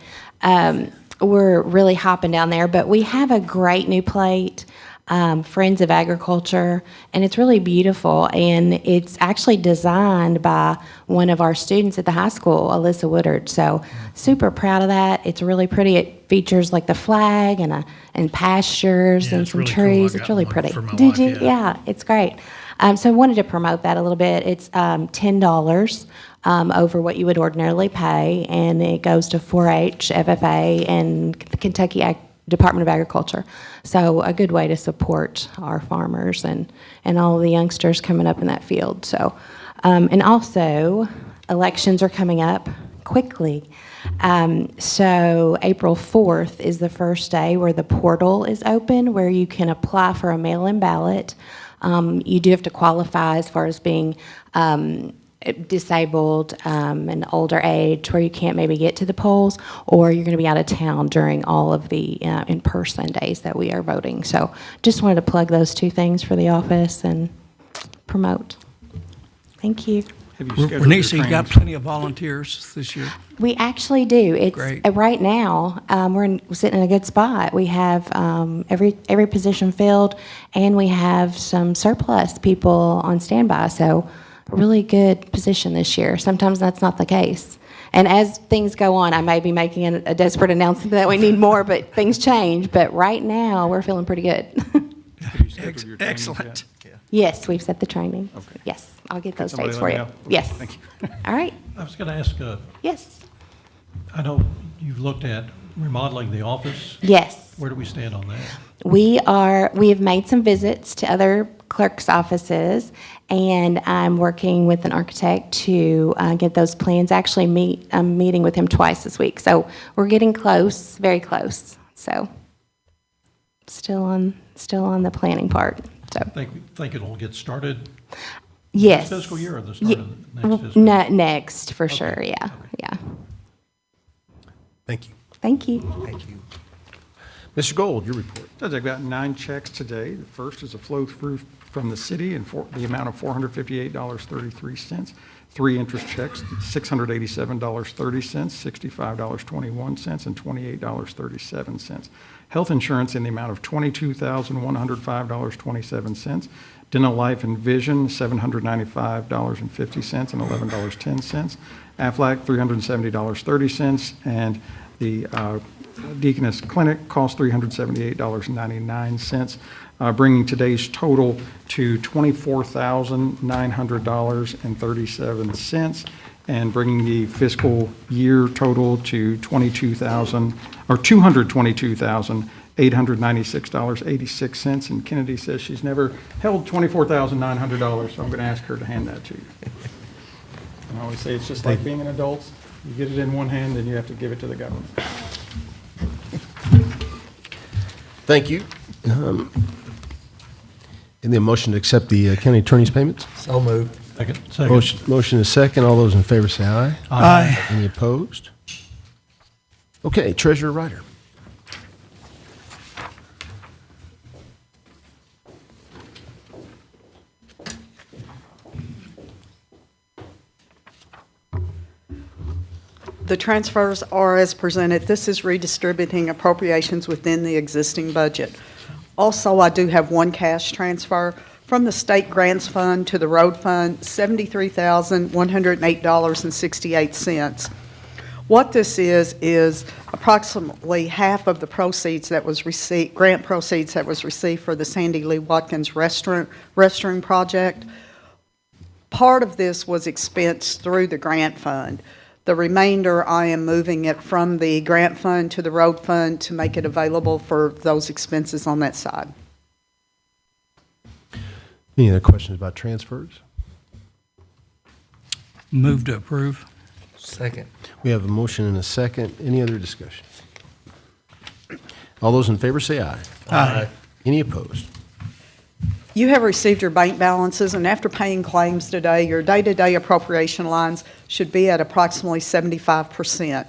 We're really hopping down there, but we have a great new plate, Friends of Agriculture, and it's really beautiful, and it's actually designed by one of our students at the high school, Alyssa Woodard, so super proud of that. It's really pretty. It features like the flag and pastures Yeah, and it's some really cool. I trees. got It's really one pretty. for my Did wife, you? yeah. Yeah, it's great. So I wanted to promote that a little bit. It's $10 over what you would ordinarily pay, and it goes to 4-H, FFA, and the Kentucky Department of Agriculture. So a good way to support our farmers and all of the youngsters coming up in that field. So, and also, elections are coming up quickly. So April 4th is the first day where the portal is open, where you can apply for a mail-in ballot. You do have to qualify as far as being disabled and older age, where you can't maybe get to the polls, or you're going to be out of town during all of the in-person days that we are voting. So just wanted to plug those two things for the office and promote. Thank you. Have you scheduled Renee, your you got trainings? plenty of volunteers this year. We actually do. It's Great. right now. We're sitting in a good spot. We have every position filled, and we have some surplus people on standby. So, really good position this year. Sometimes that's not the case. And as things go on, I may be making a desperate announcement that we need more, but things change. But right now, we're feeling pretty good. Have you scheduled your trainings Excellent. yet? Yes, we've set the training. Okay. Yes, I'll get those Somebody dates let for me you. know. Okay, Yes. thank you. All right. I was going to ask, Yes. I know you've looked at remodeling the office. Yes. Where do we stand on that? We have made some visits to other clerks' offices, and I'm working with an architect to get those plans. Actually, I'm meeting with him twice this week, so we're getting close, very close. So, still on the planning part. So, Think it'll get started yes. this fiscal year or the start of the next Well, fiscal year? next for Okay. sure. Yeah, Okay. yeah. Thank you. Thank you. Thank you. Mr. Gold, your report. Judge, I've got 9 checks today. The first is a flow-through from the city in the amount of $458.33. 3 interest checks, $687.30, $65.21, and $28.37. Health insurance in the amount of $22,105.27. Dental life and vision, $795.50 and $11.10. Aflac, $370.30, and the Deaconess Clinic cost $378.99, bringing today's total to $24,900.37, and bringing the fiscal year total to $222,896.86. And Kennedy says she's never held $24,900, so I'm going to ask her to hand that to you. And I always say it's just like being an adult. You get it in one hand, and you have to give it to the government. Thank you. And the motion to accept the county attorney's payments? So moved. Second. Motion is second. All those in favor say aye. Aye. Any opposed? Okay, Treasurer Ryder. The transfers are as presented. This is redistributing appropriations within the existing budget. Also, I do have one cash transfer from the state grants fund to the road fund, $73,108.68. What this is approximately half of the proceeds that was received, grant proceeds that was received for the Sandy Lee Watkins restroom project. Part of this was expensed through the grant fund. The remainder, I am moving it from the grant fund to the road fund to make it available for those expenses on that side. Any other questions about transfers? Move to approve. Second. We have a motion and a second. Any other discussion? All those in favor say aye. Aye. Any opposed? You have received your bank balances, and after paying claims today, your day-to-day appropriation lines should be at approximately 75%.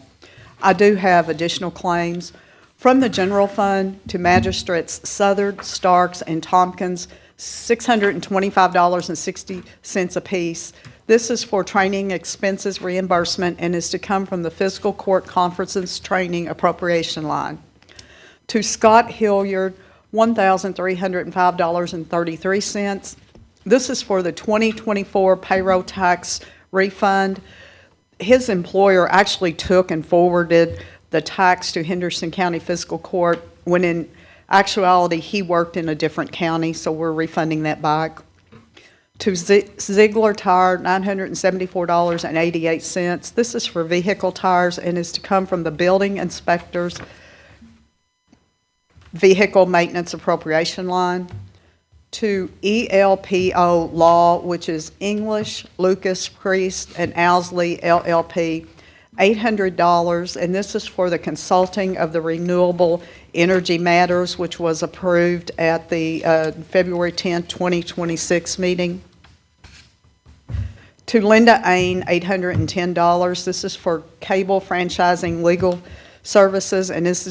I do have additional claims from the general fund to magistrates Southard, Starks, and Tompkins, $625.60 apiece. This is for training expenses reimbursement and is to come from the Fiscal Court Conferences Training Appropriation line. To Scott Hilliard, $1,305.33. This is for the 2024 payroll tax refund. His employer actually took and forwarded the tax to Henderson County Fiscal Court when in actuality he worked in a different county, so we're refunding that back. To Ziegler Tire, $974.88. This is for vehicle tires and is to come from the building inspector's vehicle maintenance appropriation line. To ELPO Law, which is English, Lucas, Priest, and Owsley LLP, $800, and this is for the consulting of the Renewable Energy Matters, which was approved at the February 10, 2026 meeting. To Linda Ain, $810. This is for cable franchising legal services, and this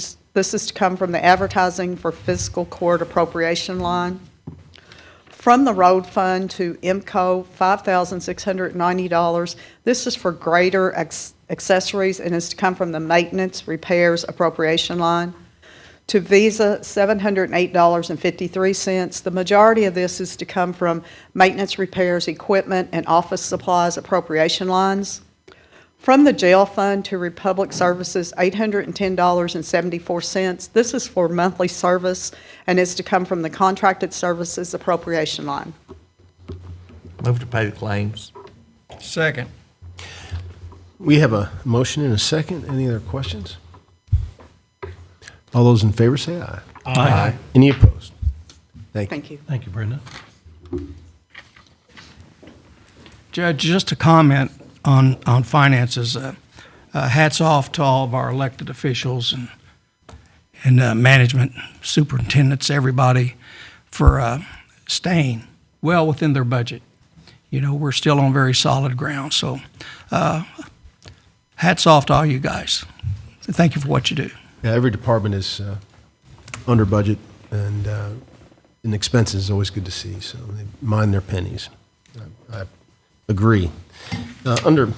is to come from the advertising for fiscal court appropriation line. From the road fund to IMCO, $5,690. This is for greater accessories and is to come from the maintenance repairs appropriation line. To Visa, $708.53. The majority of this is to come from maintenance repairs, equipment, and office supplies appropriation lines. From the jail fund to Republic Services, $810.74. This is for monthly service and is to come from the contracted services appropriation line. Move to pay the claims. Second. We have a motion and a second. Any other questions? All those in favor say aye. Aye. Any opposed? Thank you. Thank you. Thank you, Brenda. Judge, just a comment on finances. Hats off to all of our elected officials and management, superintendents, everybody for staying well within their budget. You know, we're still on very solid ground. So hats off to all you guys. Thank you for what you do. Yeah, every department is under budget, and expenses is always good to see, so they mind their pennies. I agree. Under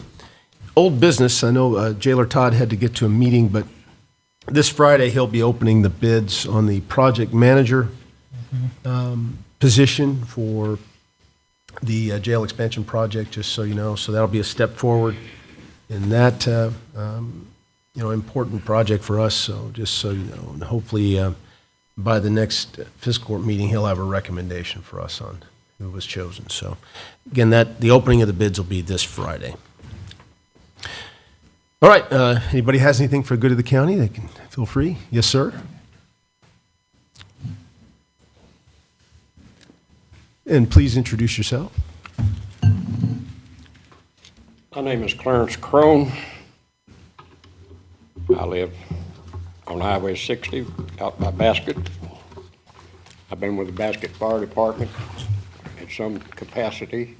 old business, I know Jailer Todd had to get to a meeting, but this Friday he'll be opening the bids on the project manager position for the jail expansion project, just so you know. So that'll be a step forward in that, important project for us. So just so you know, and hopefully by the next fiscal court meeting, he'll have a recommendation for us on who was chosen. So again, the opening of the bids will be this Friday. All right, anybody has anything for the good of the county, they can feel free. Yes, sir. And please introduce yourself. My name is Clarence Crone. I live on Highway 60 out by Basket. I've been with the Basket Fire Department in some capacity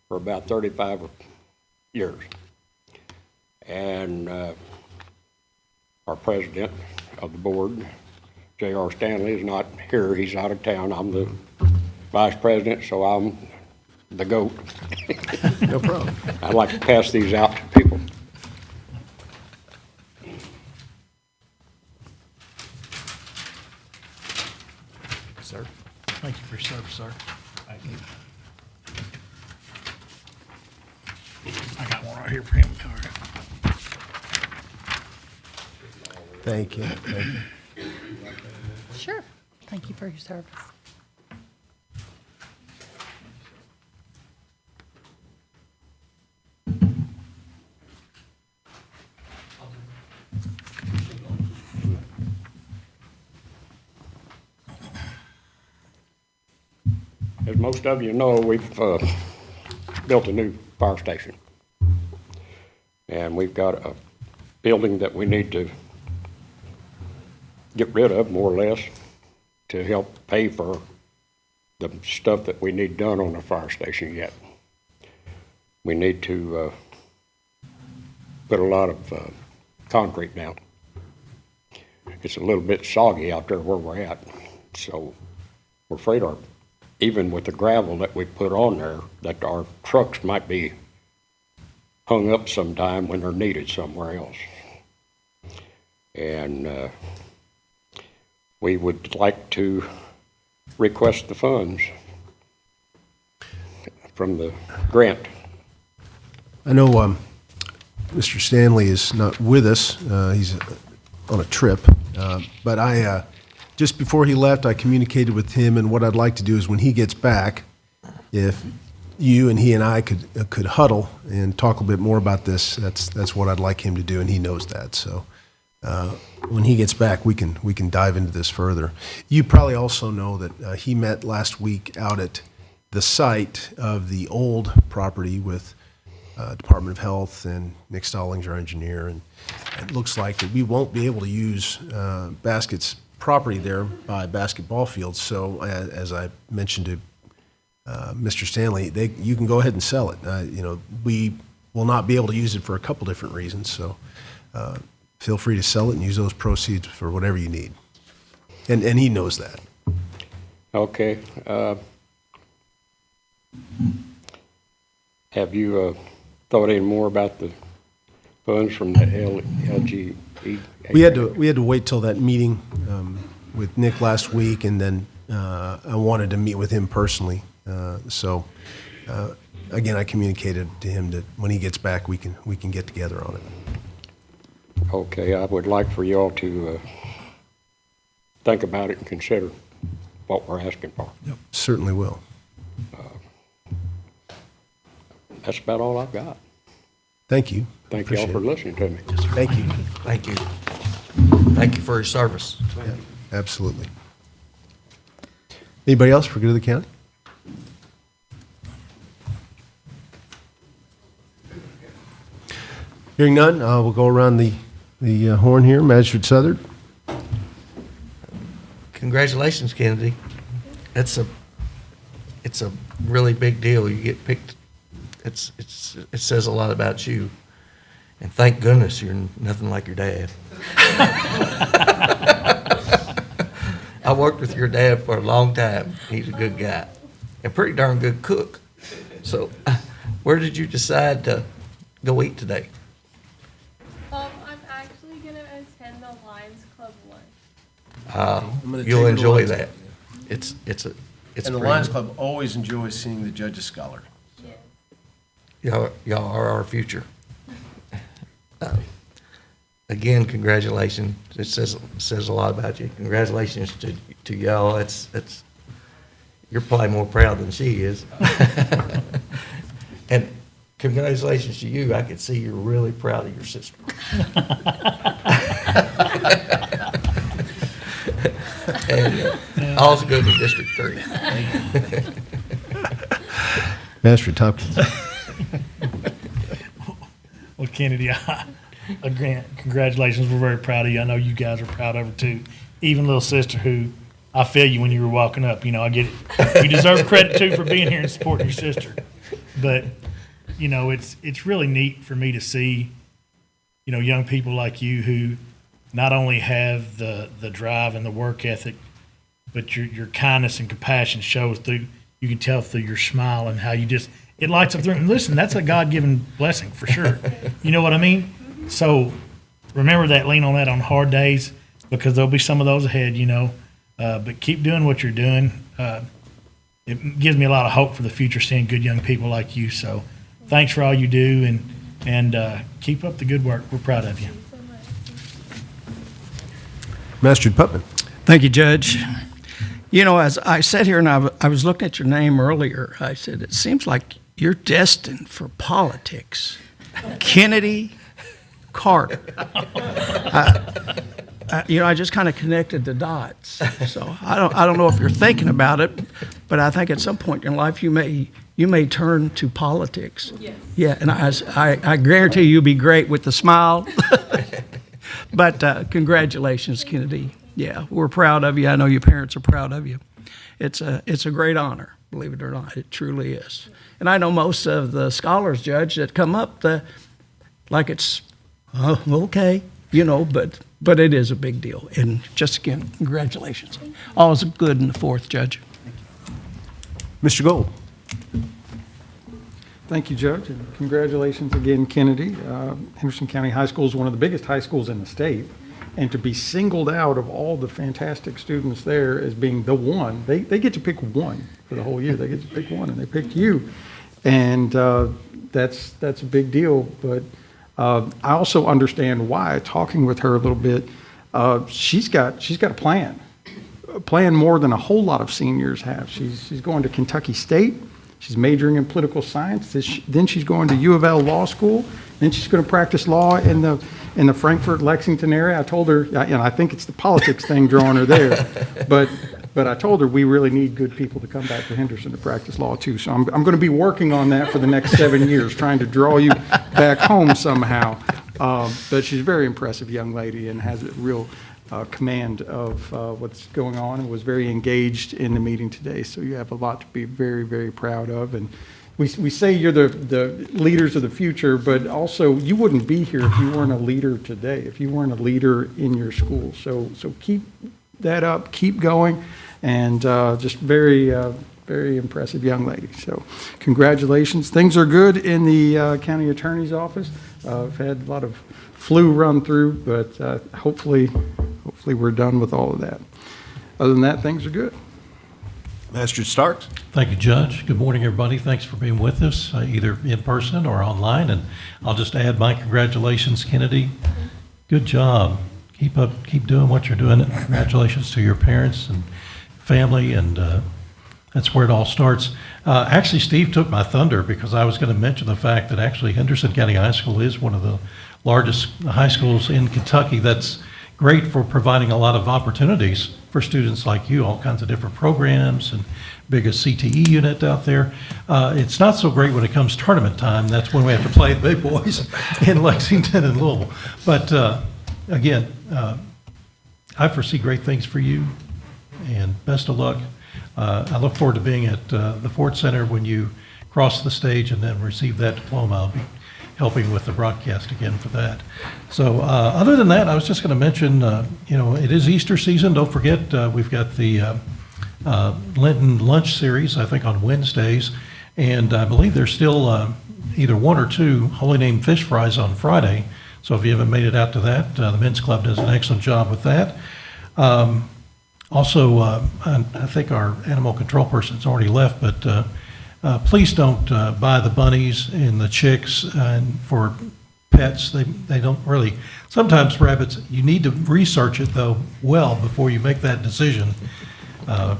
for about 35 years. And our president of the board, J.R. Stanley, is not here. He's out of town. I'm the vice president, so I'm the GOAT. No problem. I'd like to pass these out to people. Sir, thank you for your service, sir. Thank you. I got one right here for him. All right. Thank you. Thank you. Sure. Thank you for your service. As most of you know, we've built a new fire station. And we've got a building that we need to get rid of, more or less, to help pay for the stuff that we need done on the fire station yet. We need to put a lot of concrete down. It's a little bit soggy out there where we're at, so we're afraid even with the gravel that we put on there, that our trucks might be hung up sometime when they're needed somewhere else. And we would like to request the funds from the grant. I know Mr. Stanley is not with us. He's on a trip. But I, just before he left, I communicated with him, and what I'd like to do is when he gets back, if you and he and I could huddle and talk a bit more about this, that's what I'd like him to do, and he knows that. So when he gets back, we can dive into this further. You probably also know that he met last week out at the site of the old property with Department of Health and Nick Stallings, our engineer, and it looks like that we won't be able to use Basket's property there by basketball fields. So as I mentioned to Mr. Stanley, you can go ahead and sell it. We will not be able to use it for a couple different reasons. So feel free to sell it and use those proceeds for whatever you need. And he knows that. Okay. Have you thought any more about the funds from the LGE? We had to wait till that meeting with Nick last week, and then I wanted to meet with him personally. So again, I communicated to him that when he gets back, we can get together on it. Okay, I would like for y'all to think about it and consider what we're asking for. Yep. Certainly will. That's about all I've got. Thank you. Thank y'all for listening to me. Thank you. Thank you. Thank you for your service. Yeah, absolutely. Anybody else for good of the county? Hearing none, we'll go around the horn here. Magistrate Southard. Congratulations, Kennedy. It's a really big deal. You get picked. It says a lot about you. And thank goodness you're nothing like your dad. I worked with your dad for a long time. He's a good guy and pretty darn good cook. So, where did you decide to go eat today? I'm actually gonna attend the Lions Club lunch. I'm gonna You'll take you to enjoy lunch. that. It's And the pretty- Lions Club always enjoys seeing the Judges Scholar. Yeah. Y'all are our future. Again, congratulations. It says a lot about you. Congratulations to y'all. You're probably more proud than she is. And congratulations to you. I could see you're really proud of your sister. And all's good in District 3. Master Tompkins. Well, Kennedy, again, congratulations. We're very proud of you. I know you guys are proud of her too. Even little sister who, I feel you when you were walking up, I get it. You deserve credit too for being here and supporting your sister. But, it's really neat for me to see, young people like you who not only have the drive and the work ethic, but your kindness and compassion shows through, you can tell through your smile and how it lights up through. And listen, that's a God-given blessing for sure. You know what I mean? So remember that, lean on that on hard days, because there'll be some of those ahead, but keep doing what you're doing. It gives me a lot of hope for the future, seeing good young people like you. So thanks for all you do, and keep up the good work. We're proud of you. Master Putman. Thank you, Judge. As I sat here and I was looking at your name earlier, I said, it seems like you're destined for politics. Kennedy Carter. I just kind of connected the dots. So I don't know if you're thinking about it, but I think at some point in your life you may turn to politics. Yes. Yeah, and I guarantee you'll be great with the smile. But congratulations, Kennedy. Yeah, we're proud of you. I know your parents are proud of you. It's a great honor, believe it or not. It truly is. And I know most of the scholars, Judge, that come up, like it's, okay, but it is a big deal. And just again, congratulations. All's good in the fourth, Judge. Mr. Gold. Thank you, Judge, and congratulations again, Kennedy. Henderson County High School is one of the biggest high schools in the state, and to be singled out of all the fantastic students there as being the one, they get to pick one for the whole year. They get to pick one, and they picked you, and that's a big deal. But I also understand why. Talking with her a little bit, she's got a plan more than a whole lot of seniors have. She's going to Kentucky State. She's majoring in political science. Then she's going to U of L Law School. Then she's going to practice law in the Frankfort, Lexington area. I told her, and I think it's the politics thing drawing her there, but I told her we really need good people to come back to Henderson to practice law too. So I'm going to be working on that for the next 7 years, trying to draw you back home somehow. But she's a very impressive young lady and has a real command of what's going on, and was very engaged in the meeting today. So you have a lot to be very, very proud of. And we say you're the leaders of the future, but also you wouldn't be here if you weren't a leader today, if you weren't a leader in your school. So keep that up, keep going, and just very, very impressive young lady. So congratulations. Things are good in the county attorney's office. I've had a lot of flu run through, but hopefully we're done with all of that. Other than that, things are good. Master Starks. Thank you, Judge. Good morning, everybody. Thanks for being with us, either in person or online. And I'll just add my congratulations, Kennedy. Good job. Keep doing what you're doing. Congratulations to your parents and family, and that's where it all starts. Actually, Steve took my thunder, because I was going to mention the fact that actually Henderson County High School is one of the largest high schools in Kentucky. That's great for providing a lot of opportunities for students like you, all kinds of different programs, and biggest CTE unit out there. It's not so great when it comes tournament time. That's when we have to play the big boys in Lexington and Louisville. But again, I foresee great things for you, and best of luck. I look forward to being at the Ford Center when you cross the stage and then receive that diploma. I'll be helping with the broadcast again for that. So other than that, I was just going to mention, it is Easter season. Don't forget, we've got the Lenten lunch series, I think, on Wednesdays. And I believe there's still either one or two Holy Name fish fries on Friday. So if you haven't made it out to that, the Men's Club does an excellent job with that. Also, I think our animal control person's already left, but please don't buy the bunnies and the chicks and for pets. They don't really, sometimes rabbits, you need to research it though well before you make that decision.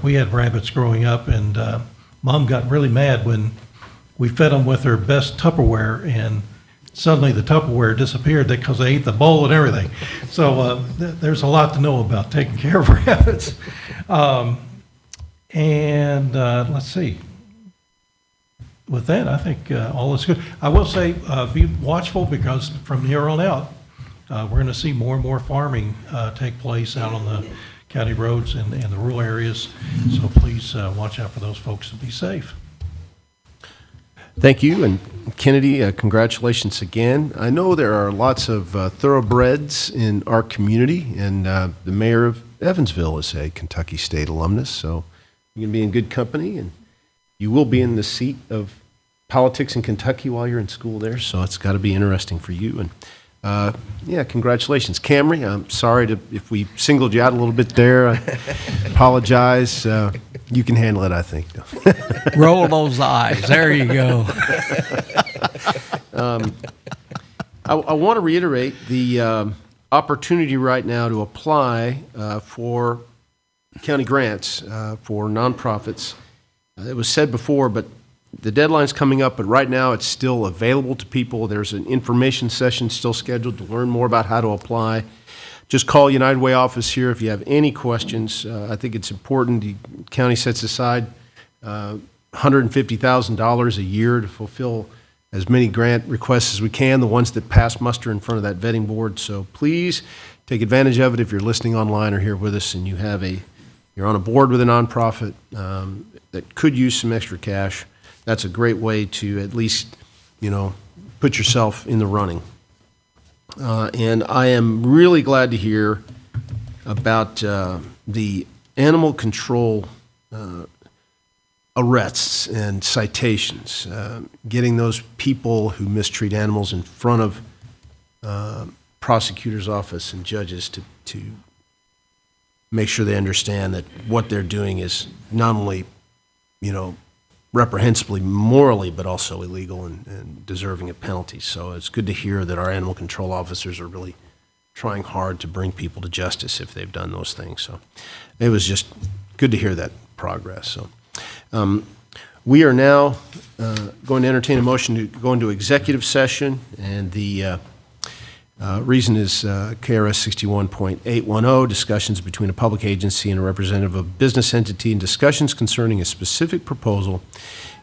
We had rabbits growing up, and Mom got really mad when we fed them with her best Tupperware, and suddenly the Tupperware disappeared because they ate the bowl and everything. So there's a lot to know about taking care of rabbits. Let's see. With that, I think all is good. I will say, be watchful, because from here on out, we're going to see more and more farming take place out on the county roads and the rural areas. So please watch out for those folks and be safe. Thank you, and Kennedy, congratulations again. I know there are lots of thoroughbreds in our community, and the mayor of Evansville is a Kentucky State alumnus, so you're going to be in good company, and you will be in the seat of politics in Kentucky while you're in school there, so it's got to be interesting for you. And yeah, congratulations. Camry, I'm sorry if we singled you out a little bit there. I apologize. You can handle it, I think. Roll those eyes. There you go. I want to reiterate the opportunity right now to apply for county grants for nonprofits. It was said before, but the deadline's coming up, but right now it's still available to people. There's an information session still scheduled to learn more about how to apply. Just call United Way office here if you have any questions. I think it's important. The county sets aside $150,000 a year to fulfill as many grant requests as we can, the ones that pass muster in front of that vetting board. So please take advantage of it if you're listening online or here with us and you're on a board with a nonprofit that could use some extra cash. That's a great way to at least, put yourself in the running. And I am really glad to hear about the animal control arrests and citations, getting those people who mistreat animals in front of prosecutor's office and judges to make sure they understand that what they're doing is not only, reprehensibly morally, but also illegal and deserving of penalties. So it's good to hear that our animal control officers are really trying hard to bring people to justice if they've done those things. So it was just good to hear that progress. So we are now going to entertain a motion to go into executive session, and the reason is KRS 61.810, discussions between a public agency and a representative of a business entity and discussions concerning a specific proposal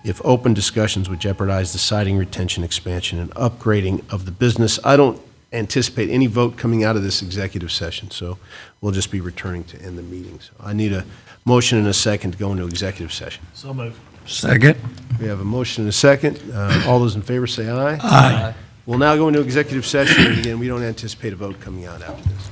if open discussions would jeopardize the siting, retention, expansion, and upgrading of the business. I don't anticipate any vote coming out of this executive session, so we'll just be returning to end the meeting. So I need a motion and a second to go into executive session. So moved. Second. We have a motion and a second. All those in favor say aye. Aye. We'll now go into executive session, and again, we don't anticipate a vote coming out after this.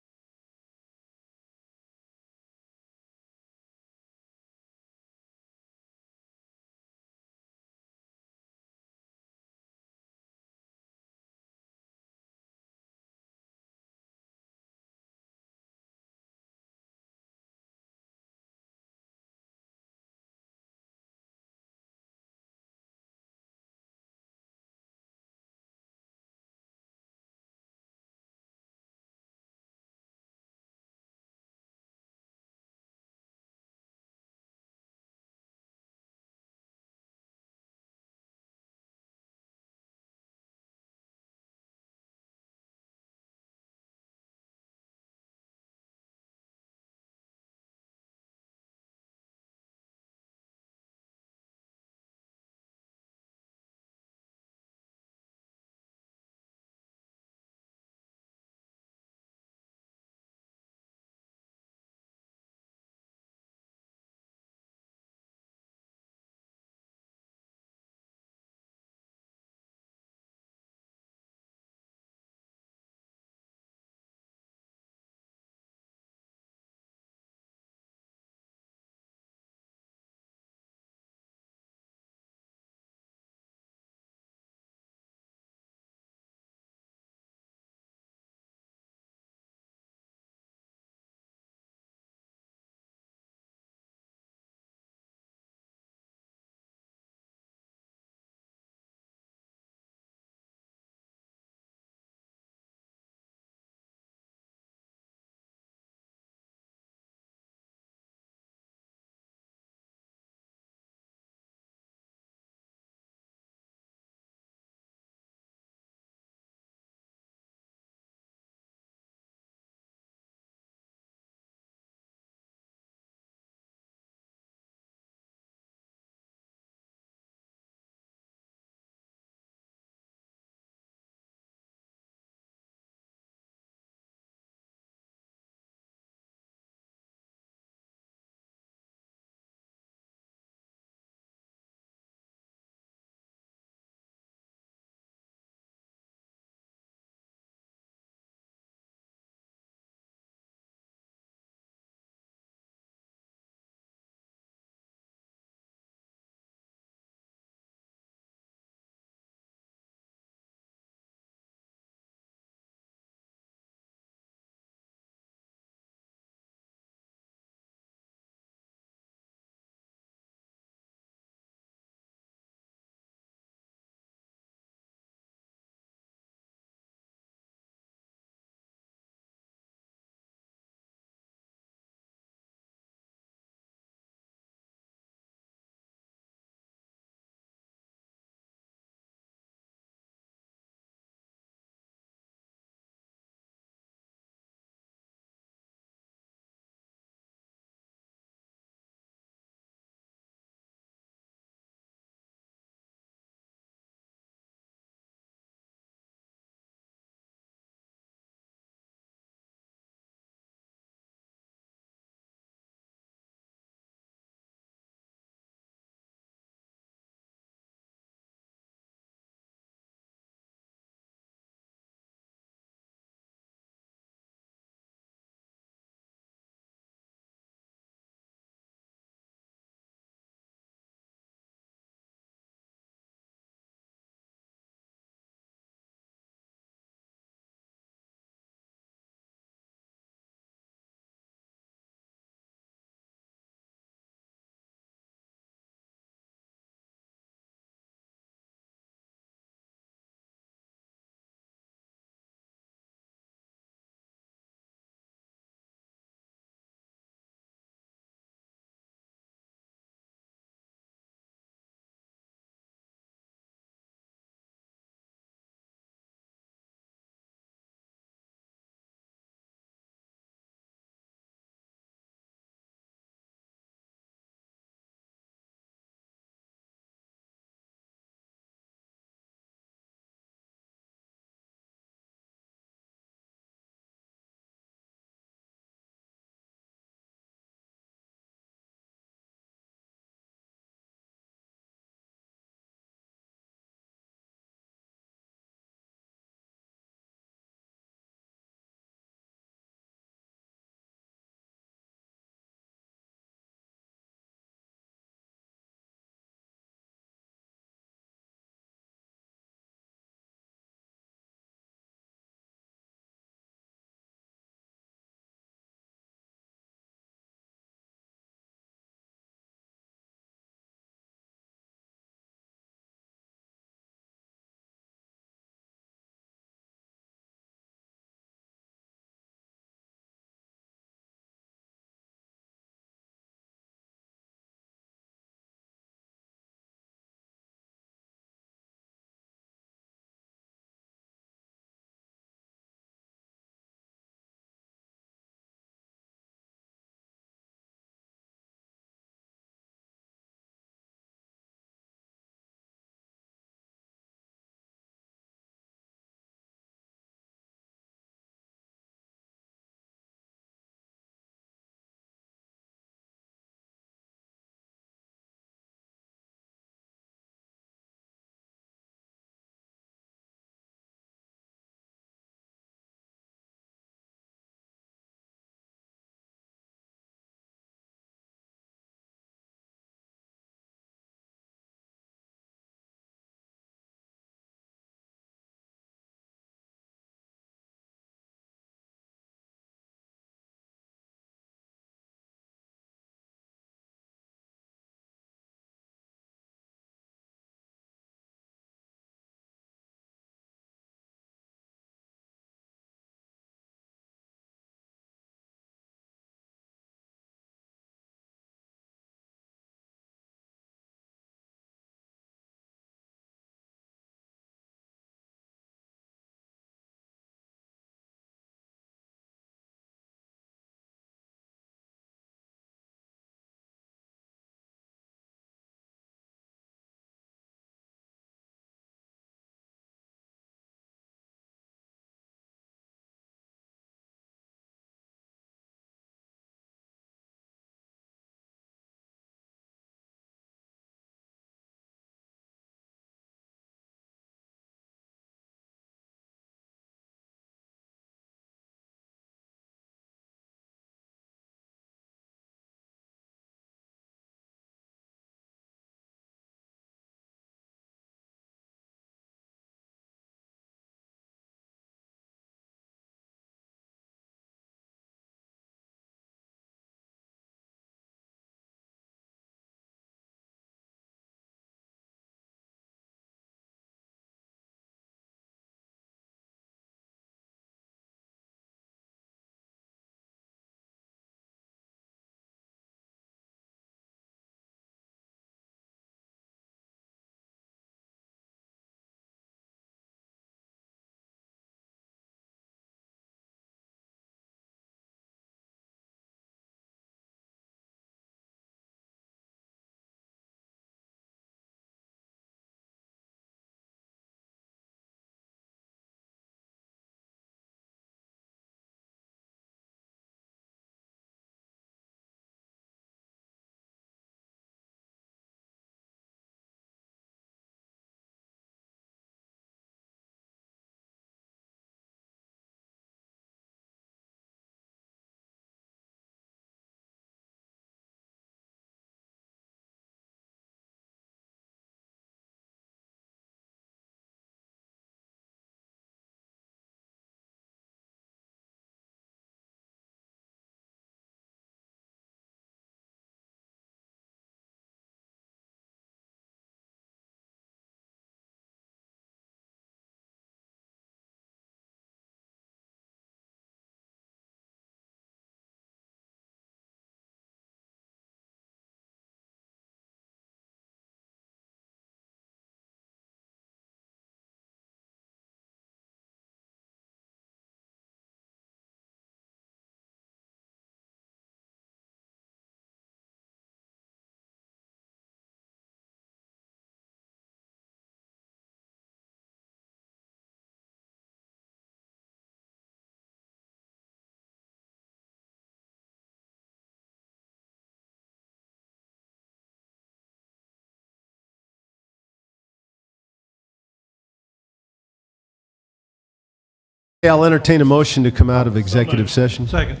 I'll entertain a motion to come out of executive session. Second.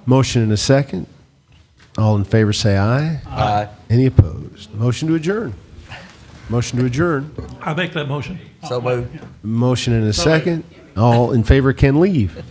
Motion and a second. All in favor say aye. Aye. Any opposed? Motion to adjourn. Motion to adjourn. I make that motion. So moved. Motion and a second. All in favor can leave.